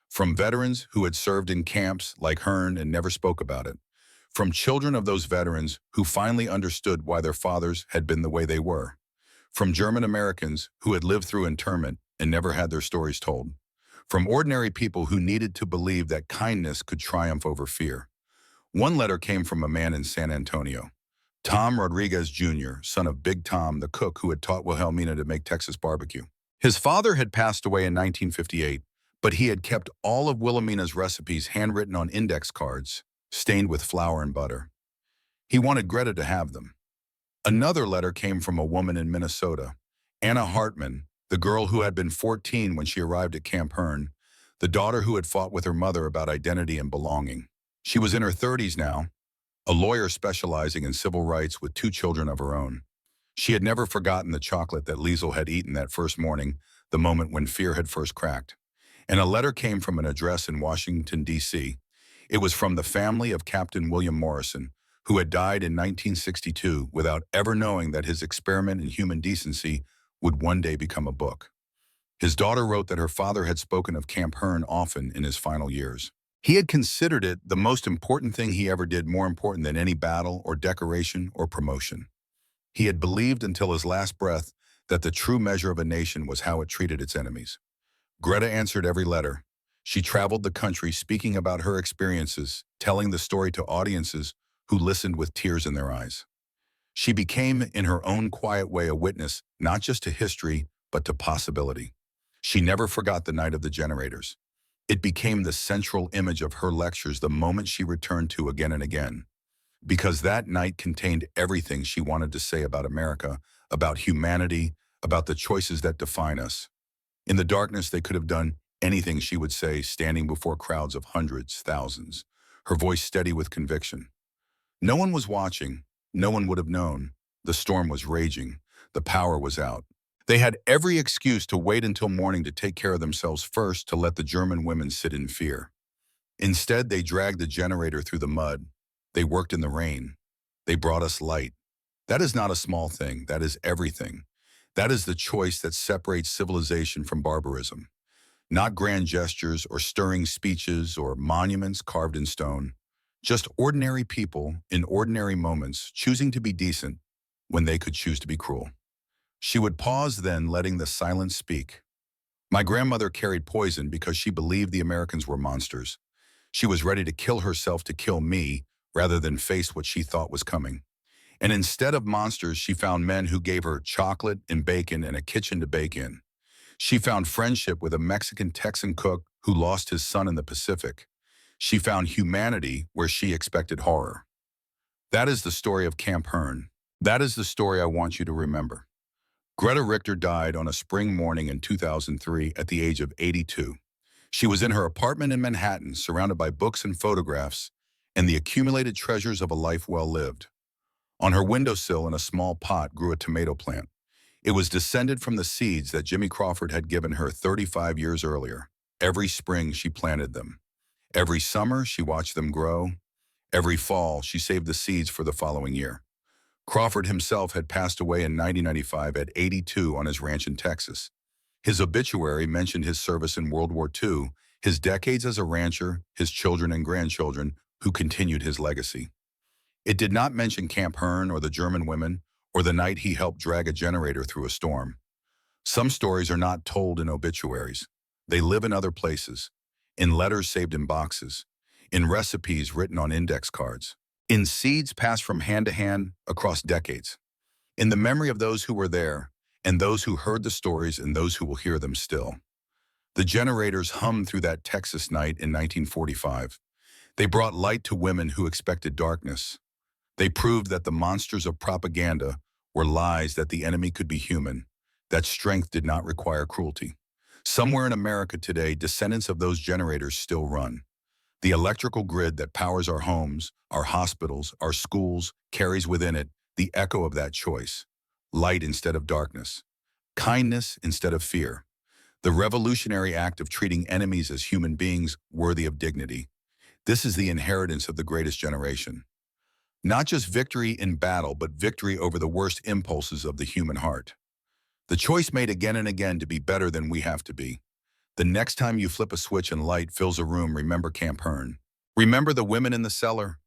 From veterans who had served in camps like Hearn and never spoke about it. From children of those veterans who finally understood why their fathers had been the way they were. From German Americans who had lived through internment and never had their stories told. From ordinary people who needed to believe that kindness could triumph over fear. One letter came from a man in San Antonio. Tom Rodriguez Jr., son of Big Tom, the cook who had taught Wilhelmina to make Texas barbecue. His father had passed away in 1958, but he had kept all of Wilhelmina's recipes handwritten on index cards, stained with flour and butter. He wanted Greta to have them. Another letter came from a woman in Minnesota, Anna Hartman, the girl who had been 14 when she arrived at Camp Hearn, the daughter who had fought with her mother about identity and belonging. She was in her 30s now, a lawyer specializing in civil rights with 2 children of her own. She had never forgotten the chocolate that Liesel had eaten that first morning, the moment when fear had first cracked. And a letter came from an address in Washington, D.C. It was from the family of Captain William Morrison, who had died in 1962 without ever knowing that his experiment in human decency would one day become a book. His daughter wrote that her father had spoken of Camp Hearn often in his final years. He had considered it the most important thing he ever did, more important than any battle or decoration or promotion. He had believed until his last breath that the true measure of a nation was how it treated its enemies. Greta answered every letter. She traveled the country speaking about her experiences, telling the story to audiences who listened with tears in their eyes. She became, in her own quiet way, a witness, not just to history, but to possibility. She never forgot the night of the generators. It became the central image of her lectures, the moment she returned to again and again. Because that night contained everything she wanted to say about America, about humanity, about the choices that define us. In the darkness, they could have done anything, she would say, standing before crowds of hundreds, thousands, her voice steady with conviction. No one was watching. No one would have known. The storm was raging. The power was out. They had every excuse to wait until morning to take care of themselves first, to let the German women sit in fear. Instead, they dragged the generator through the mud. They worked in the rain. They brought us light. That is not a small thing. That is everything. That is the choice that separates civilization from barbarism. Not grand gestures or stirring speeches or monuments carved in stone. Just ordinary people in ordinary moments choosing to be decent, when they could choose to be cruel. She would pause then, letting the silence speak. My grandmother carried poison because she believed the Americans were monsters. She was ready to kill herself to kill me rather than face what she thought was coming. And instead of monsters, she found men who gave her chocolate and bacon and a kitchen to bake in. She found friendship with a Mexican Texan cook who lost his son in the Pacific. She found humanity where she expected horror. That is the story of Camp Hearn. That is the story I want you to remember. Greta Richter died on a spring morning in 2003 at the age of 82. She was in her apartment in Manhattan, surrounded by books and photographs and the accumulated treasures of a life well lived. On her windowsill in a small pot grew a tomato plant. It was descended from the seeds that Jimmy Crawford had given her 35 years earlier. Every spring she planted them. Every summer she watched them grow. Every fall she saved the seeds for the following year. Crawford himself had passed away in 1995 at 82 on his ranch in Texas. His obituary mentioned his service in World War II, his decades as a rancher, his children and grandchildren who continued his legacy. It did not mention Camp Hearn or the German women or the night he helped drag a generator through a storm. Some stories are not told in obituaries. They live in other places, in letters saved in boxes, in recipes written on index cards, in seeds passed from hand to hand across decades, in the memory of those who were there and those who heard the stories and those who will hear them still. The generators hummed through that Texas night in 1945. They brought light to women who expected darkness. They proved that the monsters of propaganda were lies, that the enemy could be human, that strength did not require cruelty. Somewhere in America today, descendants of those generators still run. The electrical grid that powers our homes, our hospitals, our schools, carries within it the echo of that choice. Light instead of darkness. Kindness instead of fear. The revolutionary act of treating enemies as human beings worthy of dignity. This is the inheritance of the greatest generation. Not just victory in battle, but victory over the worst impulses of the human heart. The choice made again and again to be better than we have to be. The next time you flip a switch and light fills a room, remember Camp Hearn. Remember the women in the cellar.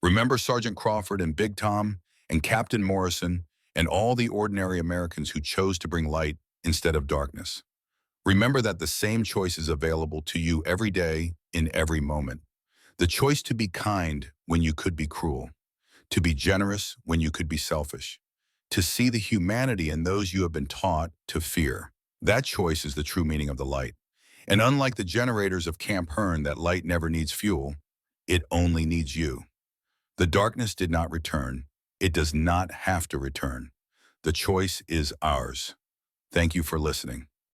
Remember Sergeant Crawford and Big Tom and Captain Morrison and all the ordinary Americans who chose to bring light instead of darkness. Remember that the same choice is available to you every day, in every moment. The choice to be kind when you could be cruel. To be generous when you could be selfish. To see the humanity in those you have been taught to fear. That choice is the true meaning of the light. And unlike the generators of Camp Hearn, that light never needs fuel. It only needs you. The darkness did not return. It does not have to return. The choice is ours. Thank you for listening.